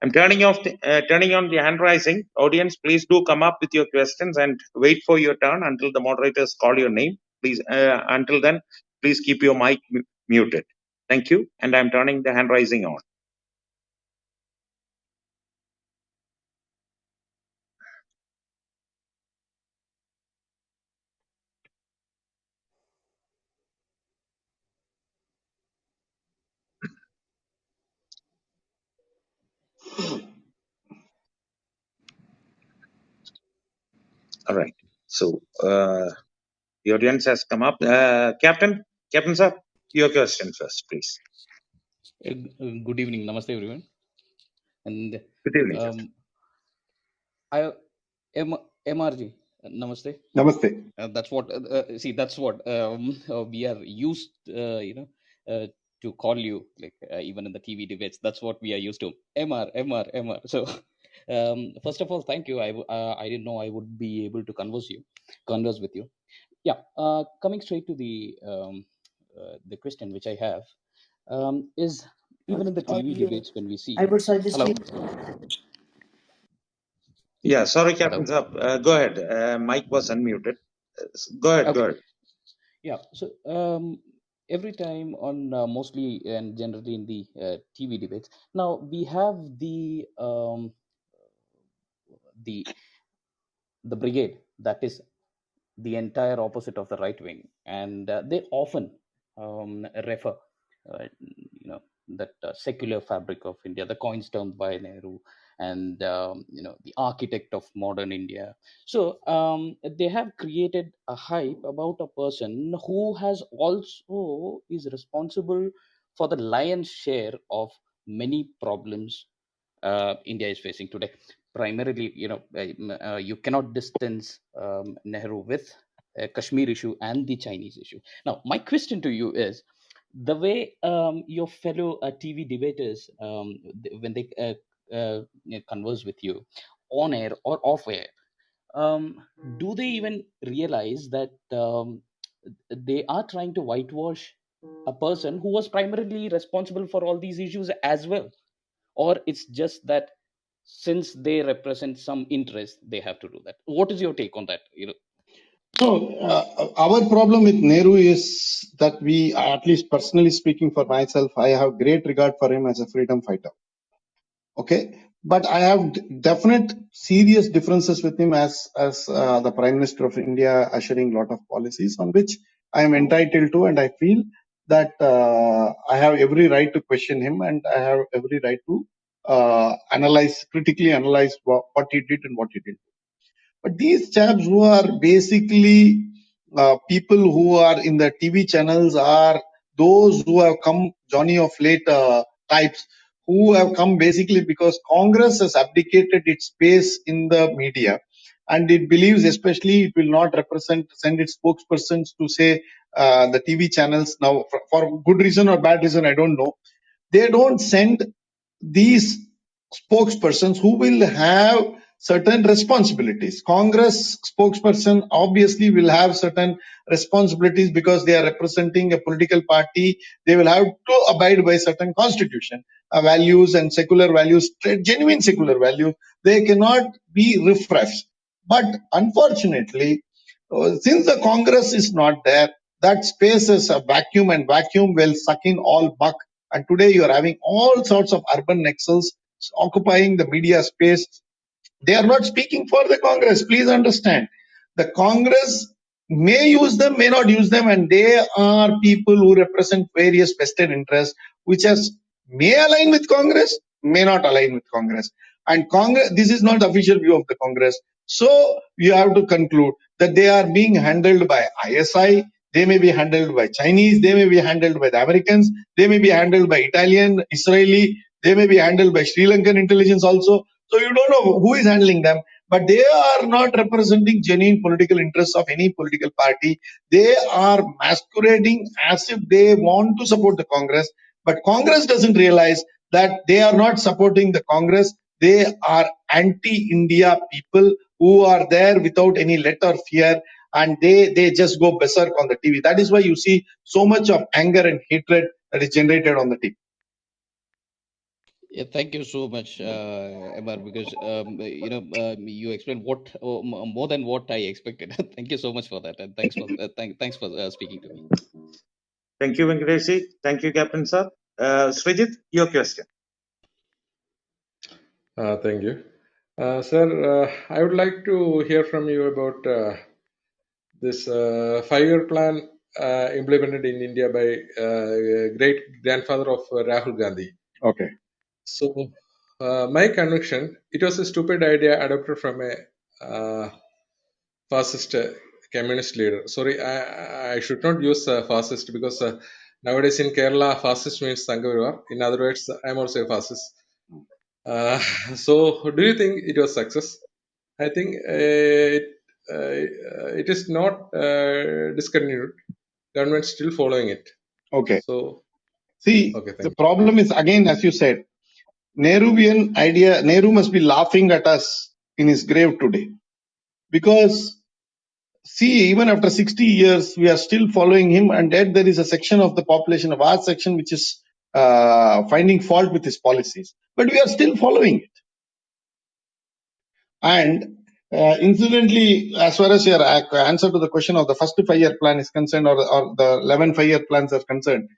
I'm turning on the hand rising. Audience, please do come up with your questions and wait for your turn until the moderators call your name. Please, until then, please keep your mic muted. Thank you. And I'm turning the hand rising on. All right. So the audience has come up. Captain sir, your question first, please. Good evening, namaste everyone. And Good evening, sir. I MRG, namaste. Namaste. That's what that's what we are used, to call you, like even in the TV debates. That's what we are used to. MR. So, first of all, thank you. I didn't know I would be able to converse with you. Yeah. Coming straight to the question which I have, is even in the TV debates when we see. I would suggest Hello. Yeah, sorry, Captain Hello. sir. Go ahead. Mike was unmuted. Go ahead. Okay. Go ahead. Yeah. So every time on mostly and generally in the TV debates, now we have the the brigade that is the entire opposite of the right wing, and they often refer, that secular fabric of India, the coins termed by Nehru, and the architect of modern India. So they have created a hype about a person who has also is responsible for the lion's share of many problems India is facing today. Primarily, you cannot distance Nehru with Kashmir issue and the Chinese issue. Now, my question to you is, the way your fellow TV debaters, when they converse with you on air or off air, do they even realize that they are trying to whitewash a person who was primarily responsible for all these issues as well? Or it's just that since they represent some interest, they have to do that? What is your take on that? So, our problem with Nehru is that we, at least personally speaking for myself, I have great regard for him as a freedom fighter. Okay, but I have definite serious differences with him as the Prime Minister of India, ushering a lot of policies on which I am entitled to, and I feel that I have every right to question him, and I have every right to critically analyze what he did and what he did. But these chaps who are basically people who are in the TV channels are those who have come, Johnny of late types, who have come basically because Congress has abdicated its space in the media. And it believes, especially, it will not send its spokespersons to say the TV channels now, for good reason or bad reason, I don't know. They don't send these spokespersons who will have certain responsibilities. Congress spokesperson obviously will have certain responsibilities because they are representing a political party. They will have to abide by certain constitution values and secular values, genuine secular values. They cannot be refreshed. But unfortunately, since the Congress is not there, that space is a vacuum, and vacuum will suck in all buck. And today you are having all sorts of urban nexus occupying the media space. They are not speaking for the Congress. Please understand. The Congress may use them, may not use them, and they are people who represent various vested interests, which has may align with Congress, may not align with Congress. And Congress, this is not the official view of the Congress. So you have to conclude that they are being handled by ISI, they may be handled by Chinese, they may be handled by the Americans, they may be handled by Italian, Israeli, they may be handled by Sri Lankan intelligence also. So you don't know who is handling them, but they are not representing genuine political interests of any political party. They are masquerading as if they want to support the Congress, but Congress doesn't realize that they are not supporting the Congress. They are anti-India people who are there without any let or fear, and they just go berserk on the TV. That is why you see so much of anger and hatred that is generated on the TV. Yeah, thank you so much, MR, because you explained what more than what I expected. Thank you so much for that, and thanks for speaking to me. Thank you, Venkatesh. Thank you, Captain Sir. Srijit, your question. Thank you. Sir, I would like to hear from you about this 5-year plan implemented in India by great grandfather of Rahul Gandhi. Okay. So, my conviction, it was a stupid idea adopted from a fascist communist leader. Sorry, I should not use fascist because nowadays in Kerala, fascist means Sanghavirivar. In other words, I'm also a fascist. So, do you think it was success? I think it is not discontinued. Government still following it. Okay. So, See, okay, thank the you. problem is again, as you said, Nehruvian idea. Nehru must be laughing at us in his grave today because see, even after 60 years, we are still following him, and yet there is a section of the population, a vast section, which is finding fault with his policies. But we are still following it. And incidentally, as far as your answer to the question of the first 5-year plan is concerned, or the 11 5-year plans are concerned,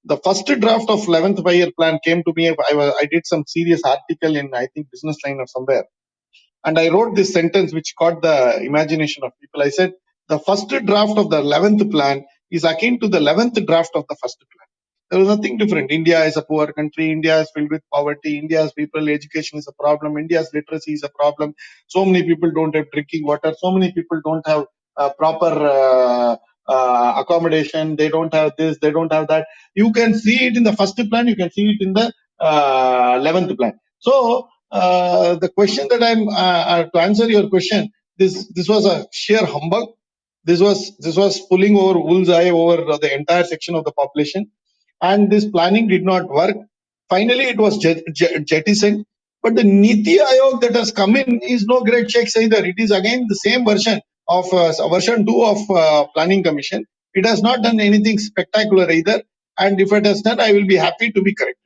the first draft of 11th 5-year plan came to me. I did some serious article in, I think, Business Line or somewhere. And I wrote this sentence which caught the imagination of people. I said, the first draft of the 11th plan is akin to the 11th draft of the first plan. There was nothing different. India is a poor country. India is filled with poverty. India's people education is a problem. India's literacy is a problem. So many people don't have drinking water. So many people don't have proper accommodation. They don't have this. They don't have that. You can see it in the first plan. You can see it in the 11th plan. So the question that to answer your question, this was a sheer humbug. This was pulling over wool's eye over the entire section of the population, and this planning did not work. Finally, it was jettisoned. But the Niti Aayog that has come in is no great shakes either. It is again the same version of version 2 of Planning Commission. It has not done anything spectacular either. And if it has done, I will be happy to be correct.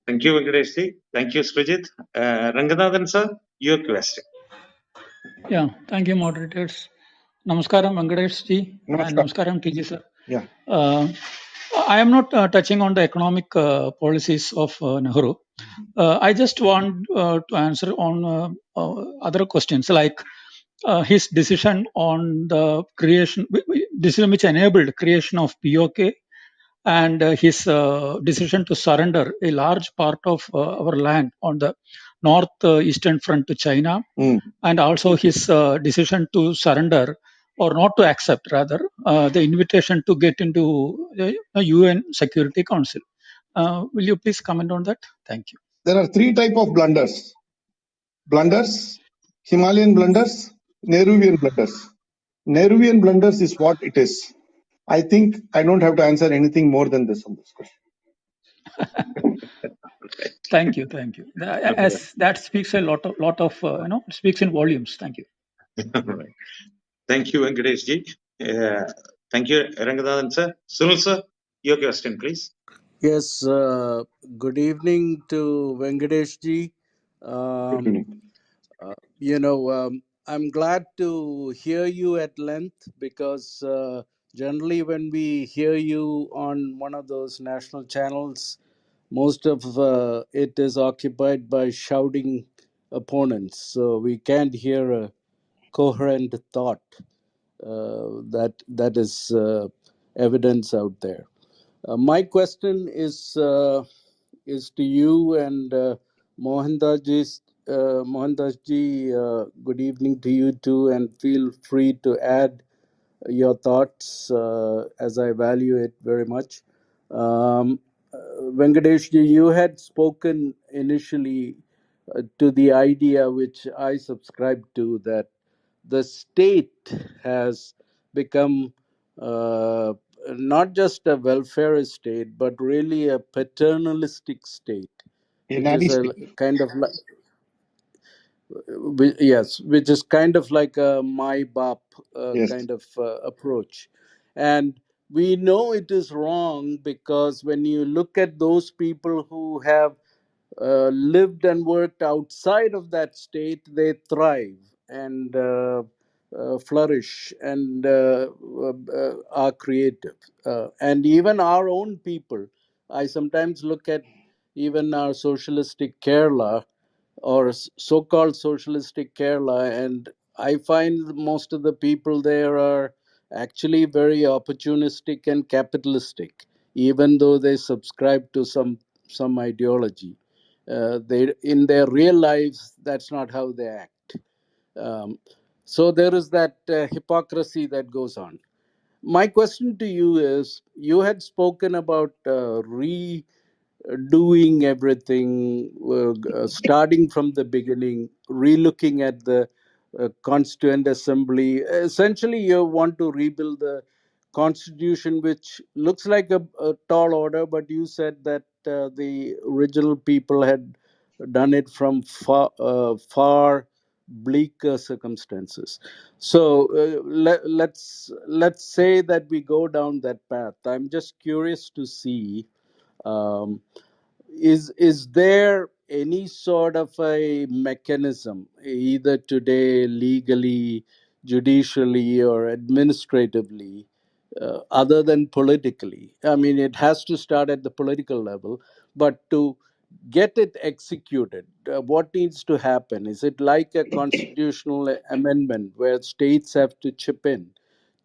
Thank you, Venkatesh. Thank you, Srijit. Ranganathan sir, your question. Yeah, thank you, moderators. Namaskaram, Venkatesh ji, and Namaskar. Namaskaram, TG sir. Yeah. Uh, I am not touching on the economic policies of Nehru. I just want to answer on other questions like his decision on the creation, decision which enabled creation of POK, and his decision to surrender a large part of our land on the north eastern front to China, and also his decision to surrender or not to accept rather the invitation to get into the UN Security Council. Will you please comment on that? Thank you. There are three type of blunders. Blunders, Himalayan blunders, Nehruvian blunders. Nehruvian blunders is what it is. I think I don't have to answer anything more than this on this question. Thank you, thank you. As that speaks a lot of speaks in volumes. Thank you. All right. Thank you, Venkatesh ji. Thank you, Rangadharan sir. Sunil sir, your question, please. Yes, good evening to Venkatesh ji. Good Um, evening. I'm glad to hear you at length because generally when we hear you on one of those national channels, most of it is occupied by shouting opponents. So we can't hear a coherent thought that is evidence out there. My question is to you and Mohandas ji. Good evening to you too, and feel free to add your thoughts as I value it very much. Um, Venkatesh ji, you had spoken initially to the idea which I subscribe to, that the state has become not just a welfare state, but really a paternalistic state, A which nanny is a state. kind of like, yes, which is kind of like a my bap Yes. kind of approach. And we know it is wrong because when you look at those people who have lived and worked outside of that state, they thrive and flourish and are creative. And even our own people, I sometimes look at even our socialistic Kerala or so-called socialistic Kerala, and I find most of the people there are actually very opportunistic and capitalistic, even though they subscribe to some ideology. They in their real lives, that's not how they act. Um, so there is that hypocrisy that goes on. My question to you is: you had spoken about doing everything, starting from the beginning, relooking at the Constituent Assembly. Essentially, you want to rebuild the constitution, which looks like a tall order, but you said that the original people had done it from far bleaker circumstances. So let's say that we go down that path. I'm just curious to see, um, is there any sort of a mechanism, either today legally, judicially, or administratively, other than politically? I mean, it has to start at the political level, but to get it executed, what needs to happen? Is it like a constitutional amendment where states have to chip in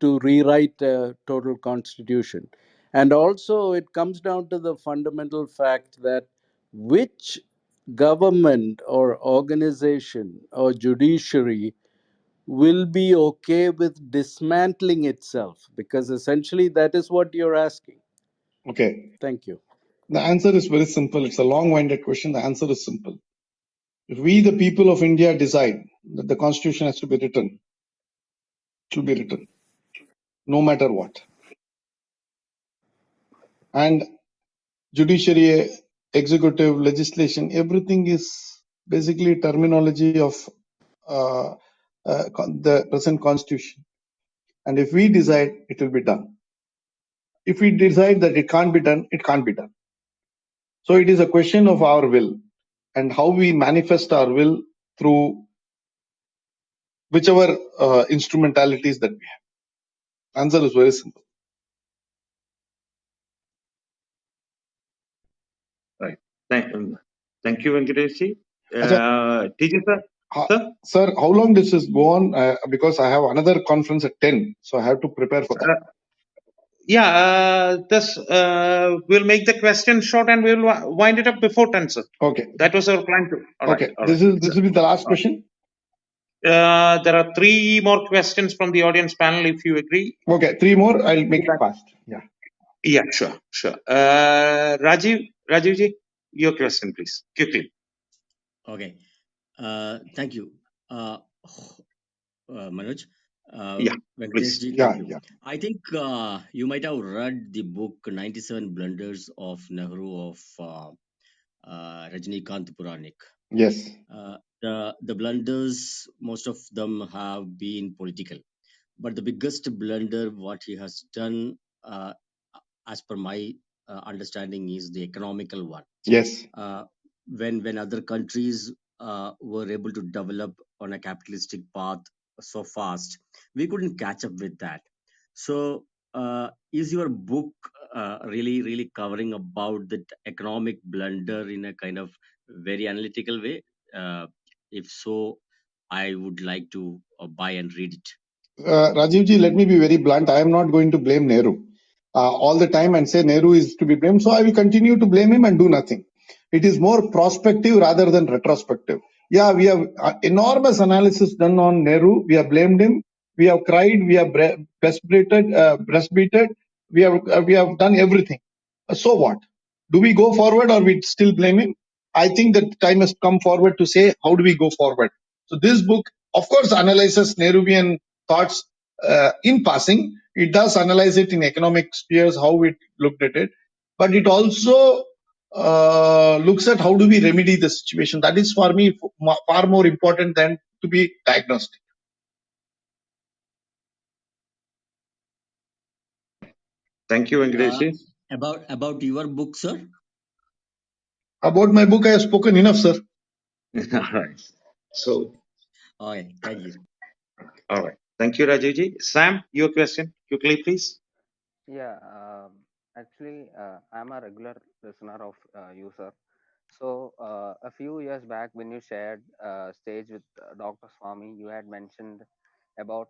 to rewrite a total constitution? And also, it comes down to the fundamental fact that which government or organization or judiciary will be okay with dismantling itself, because essentially that is what you're asking. Okay. Thank you. The answer is very simple. It's a long-winded question. The answer is simple. If we, the people of India, decide that the constitution has to be written, it will be written, no matter what. And judiciary, executive, legislation, everything is basically terminology of the present constitution. And if we decide, it will be done. If we decide that it can't be done, it can't be done. So it is a question of our will and how we manifest our will through whichever instrumentalities that we have. Answer is very simple. Right. Thank you, Venkatesh. Acha, Teacher, sir? Sir? sir, how long does this go on? Because I have another conference at 10, so I have to prepare for that. We'll make the question short and we'll wind it up before 10, sir. Okay. That was our plan too. All right. Okay. This will be the last question. There are 3 more questions from the audience panel, if you agree. Okay, 3 more. I'll make it fast. Yeah. Yeah, sure. Rajivji, your question, please, quickly. Okay. Thank you. Manoj. Yeah, please. Venkateshji, Yeah, thank you. yeah. I think you might have read the book 97 Blunders of Nehru of Rajnikant Puranik. Yes. The blunders, most of them have been political, but the biggest blunder what he has done, as per my understanding, is the economical one. Yes. When other countries were able to develop on a capitalistic path so fast, we couldn't catch up with that. So is your book really covering about the economic blunder in a kind of very analytical way? If so, I would like to buy and read it. Rajivji, let me be very blunt. I am not going to blame Nehru all the time and say Nehru is to be blamed. So I will continue to blame him and do nothing. It is more prospective rather than retrospective. Yeah, we have enormous analysis done on Nehru. We have blamed him. We have cried. We have breastbeaten. We have done everything. So what? Do we go forward or we still blame him? I think that time has come forward to say, how do we go forward? So this book, of course, analyzes Nehruvian thoughts in passing. It does analyze it in economic spheres, how it looked at it. But it also looks at how do we remedy the situation. That is for me far more important than to be diagnostic. Thank you, Venkatesh. About your book, sir? About my book, I have spoken enough, sir. All right. So, Okay, thank you. all right. Thank you, Rajivji. Sam, your question, quickly, please. Yeah, actually, I'm a regular listener of you, sir. So, a few years back, when you shared stage with Dr. Swami, you had mentioned about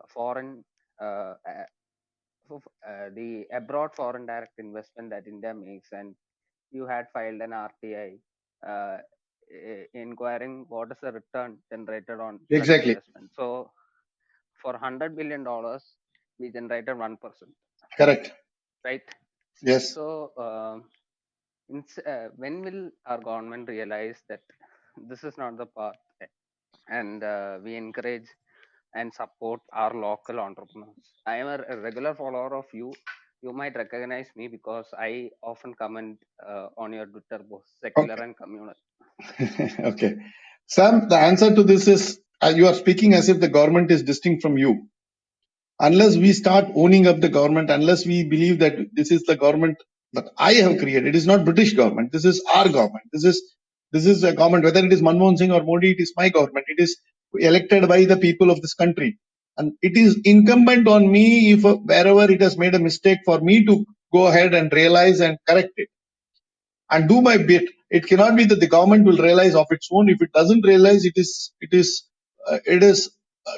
foreign, the abroad foreign direct investment that India makes, and you had filed an RTI inquiring what is the return generated on such Exactly. investment. So, for $100 billion, we generated 1%. Correct. Right. Yes. So when will our government realize that this is not the path, and we encourage and support our local entrepreneurs? I am a regular follower of you. You might recognize me because I often comment on your Twitter posts, secular and communal. Okay. Sam, the answer to this is you are speaking as if the government is distinct from you. Unless we start owning up the government, unless we believe that this is the government that I have created, it is not British government. This is our government. This is a government, whether it is Manmohan Singh or Modi, it is my government. It is elected by the people of this country. And it is incumbent on me, if wherever it has made a mistake, for me to go ahead and realize and correct it and do my bit. It cannot be that the government will realize of its own. If it doesn't realize, it is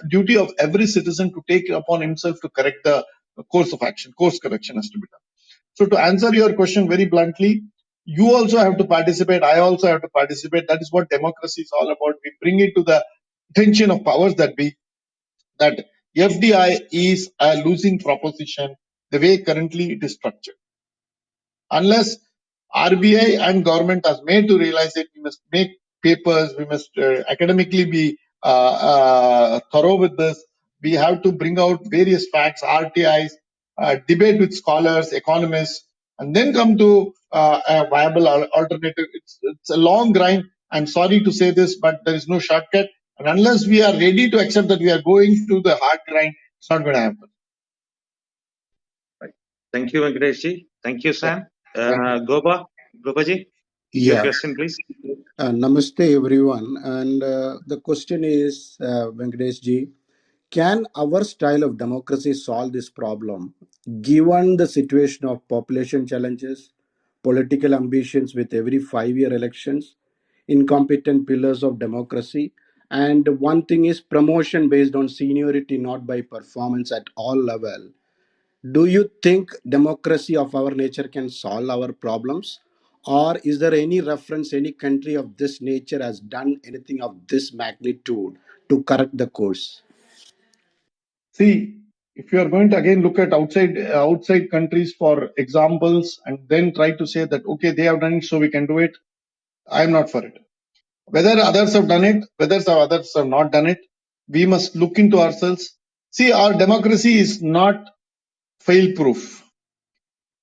duty of every citizen to take upon himself to correct the course of action. Course correction has to be done. So to answer your question very bluntly, you also have to participate. I also have to participate. That is what democracy is all about. We bring it to the attention of powers that FDI is a losing proposition the way currently it is structured. Unless RBI and government are made to realize it, we must make papers, we must academically be thorough with this. We have to bring out various facts, RTIs, debate with scholars, economists, and then come to a viable alternative. It's a long grind. I'm sorry to say this, but there is no shortcut. And unless we are ready to accept that we are going through the hard grind, it's not going to happen. Right. Thank you, Venkatesh. Thank you, Sam. Thank you. Gopaji, your question, please. Namaste, everyone. And the question is, Venkatesh ji, can our style of democracy solve this problem given the situation of population challenges, political ambitions with every 5 year elections, incompetent pillars of democracy? And one thing is promotion based on seniority, not by performance at all level. Do you think democracy of our nature can solve our problems? Or is there any reference, any country of this nature has done anything of this magnitude to correct the course? See, if you are going to again look at outside countries for examples and then try to say that okay, they have done it, so we can do it, I am not for it. Whether others have done it, whether others have not done it, we must look into ourselves. See, our democracy is not fail-proof,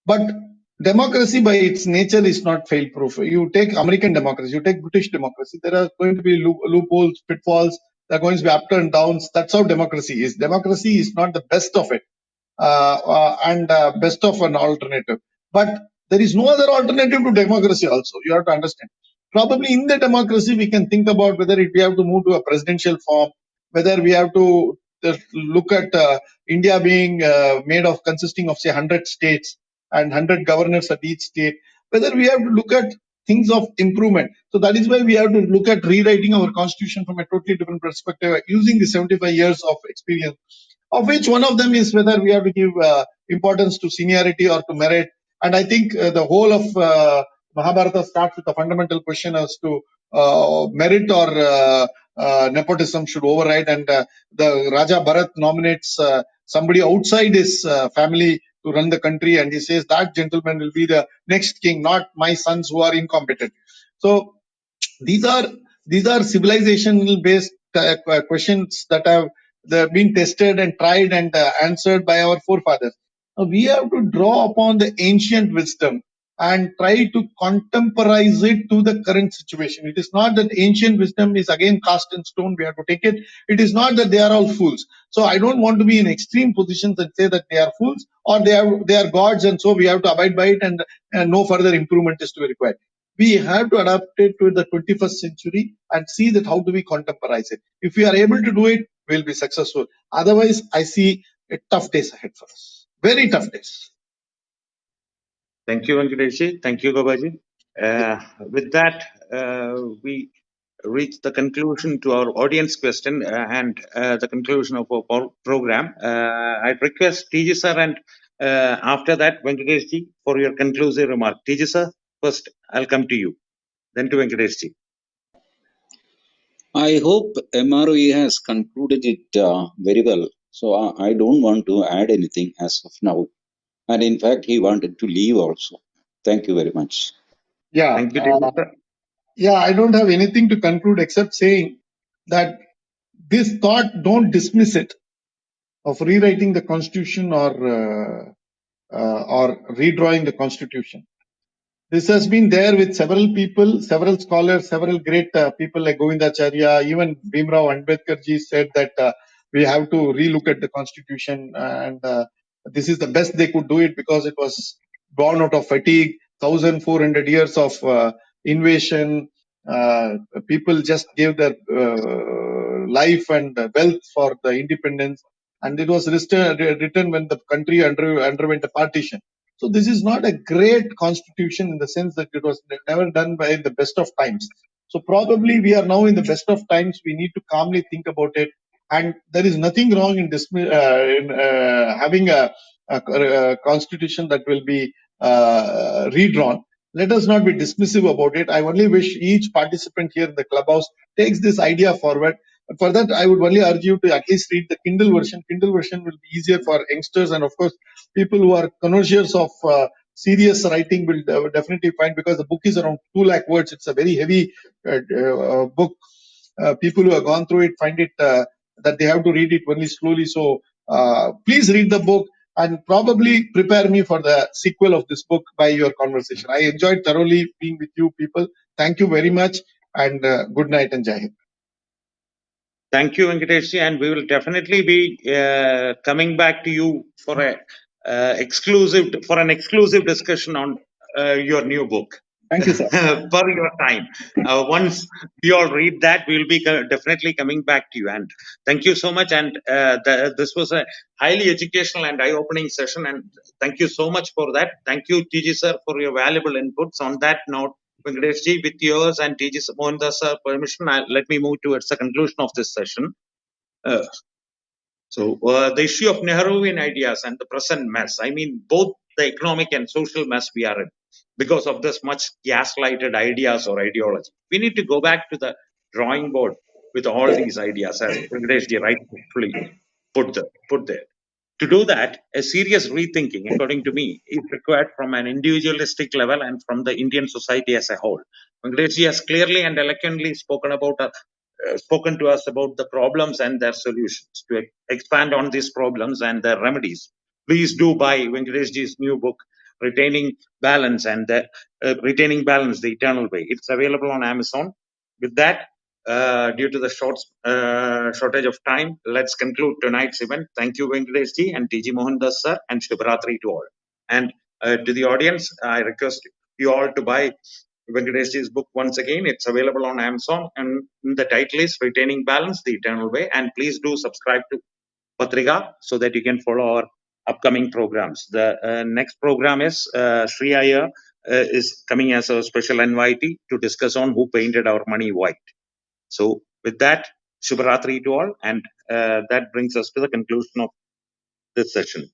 but democracy by its nature is not fail-proof. You take American democracy, you take British democracy, there are going to be loopholes, pitfalls, there are going to be ups and downs. That's how democracy is. Democracy is not the best of it and best of an alternative. But there is no other alternative to democracy also. You have to understand. Probably in the democracy, we can think about whether we have to move to a presidential form, whether we have to look at India being made of consisting of say 100 states and 100 governors at each state, whether we have to look at things of improvement. So that is why we have to look at rewriting our constitution from a totally different perspective using the 75 years of experience, of which one of them is whether we have to give importance to seniority or to merit. And I think the whole of Mahabharata starts with a fundamental question as to merit or nepotism should override. And the Raja Bharat nominates somebody outside his family to run the country, and he says that gentleman will be the next king, not my sons who are incompetent. So these are civilizational based questions that have been tested and tried and answered by our forefathers. Now we have to draw upon the ancient wisdom and try to contemporize it to the current situation. It is not that ancient wisdom is again cast in stone, we have to take it. It is not that they are all fools. So I don't want to be in extreme positions and say that they are fools or they are gods, and so we have to abide by it, and no further improvement is to be required. We have to adapt it to the 21st century and see that how do we contemporize it. If we are able to do it, we'll be successful. Otherwise, I see a tough days ahead for us. Very tough days. Thank you, Venkatesh. Thank you, Gobaji. With that, we reach the conclusion to our audience question and the conclusion of our program. I'd request TG sir and after that, Venkatesh ji, for your conclusive remark. TG sir, first I'll come to you, then to Venkatesh ji. I hope MRV has concluded it very well. So I don't want to add anything as of now. And in fact, he wanted to leave also. Thank you very much. Yeah. Thank you, TG sir. Yeah, I don't have anything to conclude except saying that this thought, don't dismiss it, of rewriting the constitution or redrawing the constitution. This has been there with several people, several scholars, several great people like Govindacharya, even Bhimrao Ambedkar ji said that we have to relook at the constitution, and this is the best they could do it because it was born out of fatigue, 1400 years of invasion. People just gave their life and wealth for the independence, and it was written when the country underwent a partition. So this is not a great constitution in the sense that it was never done by the best of times. So probably we are now in the best of times. We need to calmly think about it. And there is nothing wrong in, having a constitution that will be redrawn. Let us not be dismissive about it. I only wish each participant here in the clubhouse takes this idea forward. But for that, I would only urge you to at least read the Kindle version. Kindle version will be easier for youngsters, and of course, people who are connoisseurs of serious writing will definitely find, because the book is around 2 lakh words. It's a very heavy book. People who have gone through it find it that they have to read it only slowly. So please read the book and probably prepare me for the sequel of this book by your conversation. I enjoyed thoroughly being with you people. Thank you very much, and good night and Jai Hind. Thank you, Venkatesh ji, and we will definitely be coming back to you for an exclusive discussion on your new book. Thank you, sir. for your time. Once we all read that, we'll be definitely coming back to you. And thank you so much. And this was a highly educational and eye-opening session. And thank you so much for that. Thank you, TG sir, for your valuable inputs. On that note, Venkatesh ji, with yours and TG Mohandas sir permission, let me move towards the conclusion of this session. The issue of Nehruvian ideas and the present mess, I mean, both the economic and social mess we are in because of this much gaslighted ideas or ideology. We need to go back to the drawing board with all these ideas, as Venkatesh ji rightfully put there. To do that, a serious rethinking, according to me, is required from an individualistic level and from the Indian society as a whole. Venkatesh ji has clearly and eloquently spoken to us about the problems and their solutions. To expand on these problems and their remedies, please do buy Venkatesh ji's new book, Retaining Balance Retaining Balance: The Eternal Way. It's available on Amazon. With that, due to the shortage of time, let's conclude tonight's event. Thank you, Venkatesh ji and TG Mohandas sir, and Shubhratri to all. And to the audience, I request you all to buy Venkatesh ji's book once again. It's available on Amazon, and the title is Retaining Balance: The Eternal Way. And please do subscribe to Pathrika so that you can follow our upcoming programs. The next program is Sri Iyer is coming as a special invitee to discuss on who painted our money white. So with that, Shubhratri to all, and that brings us to the conclusion of this session.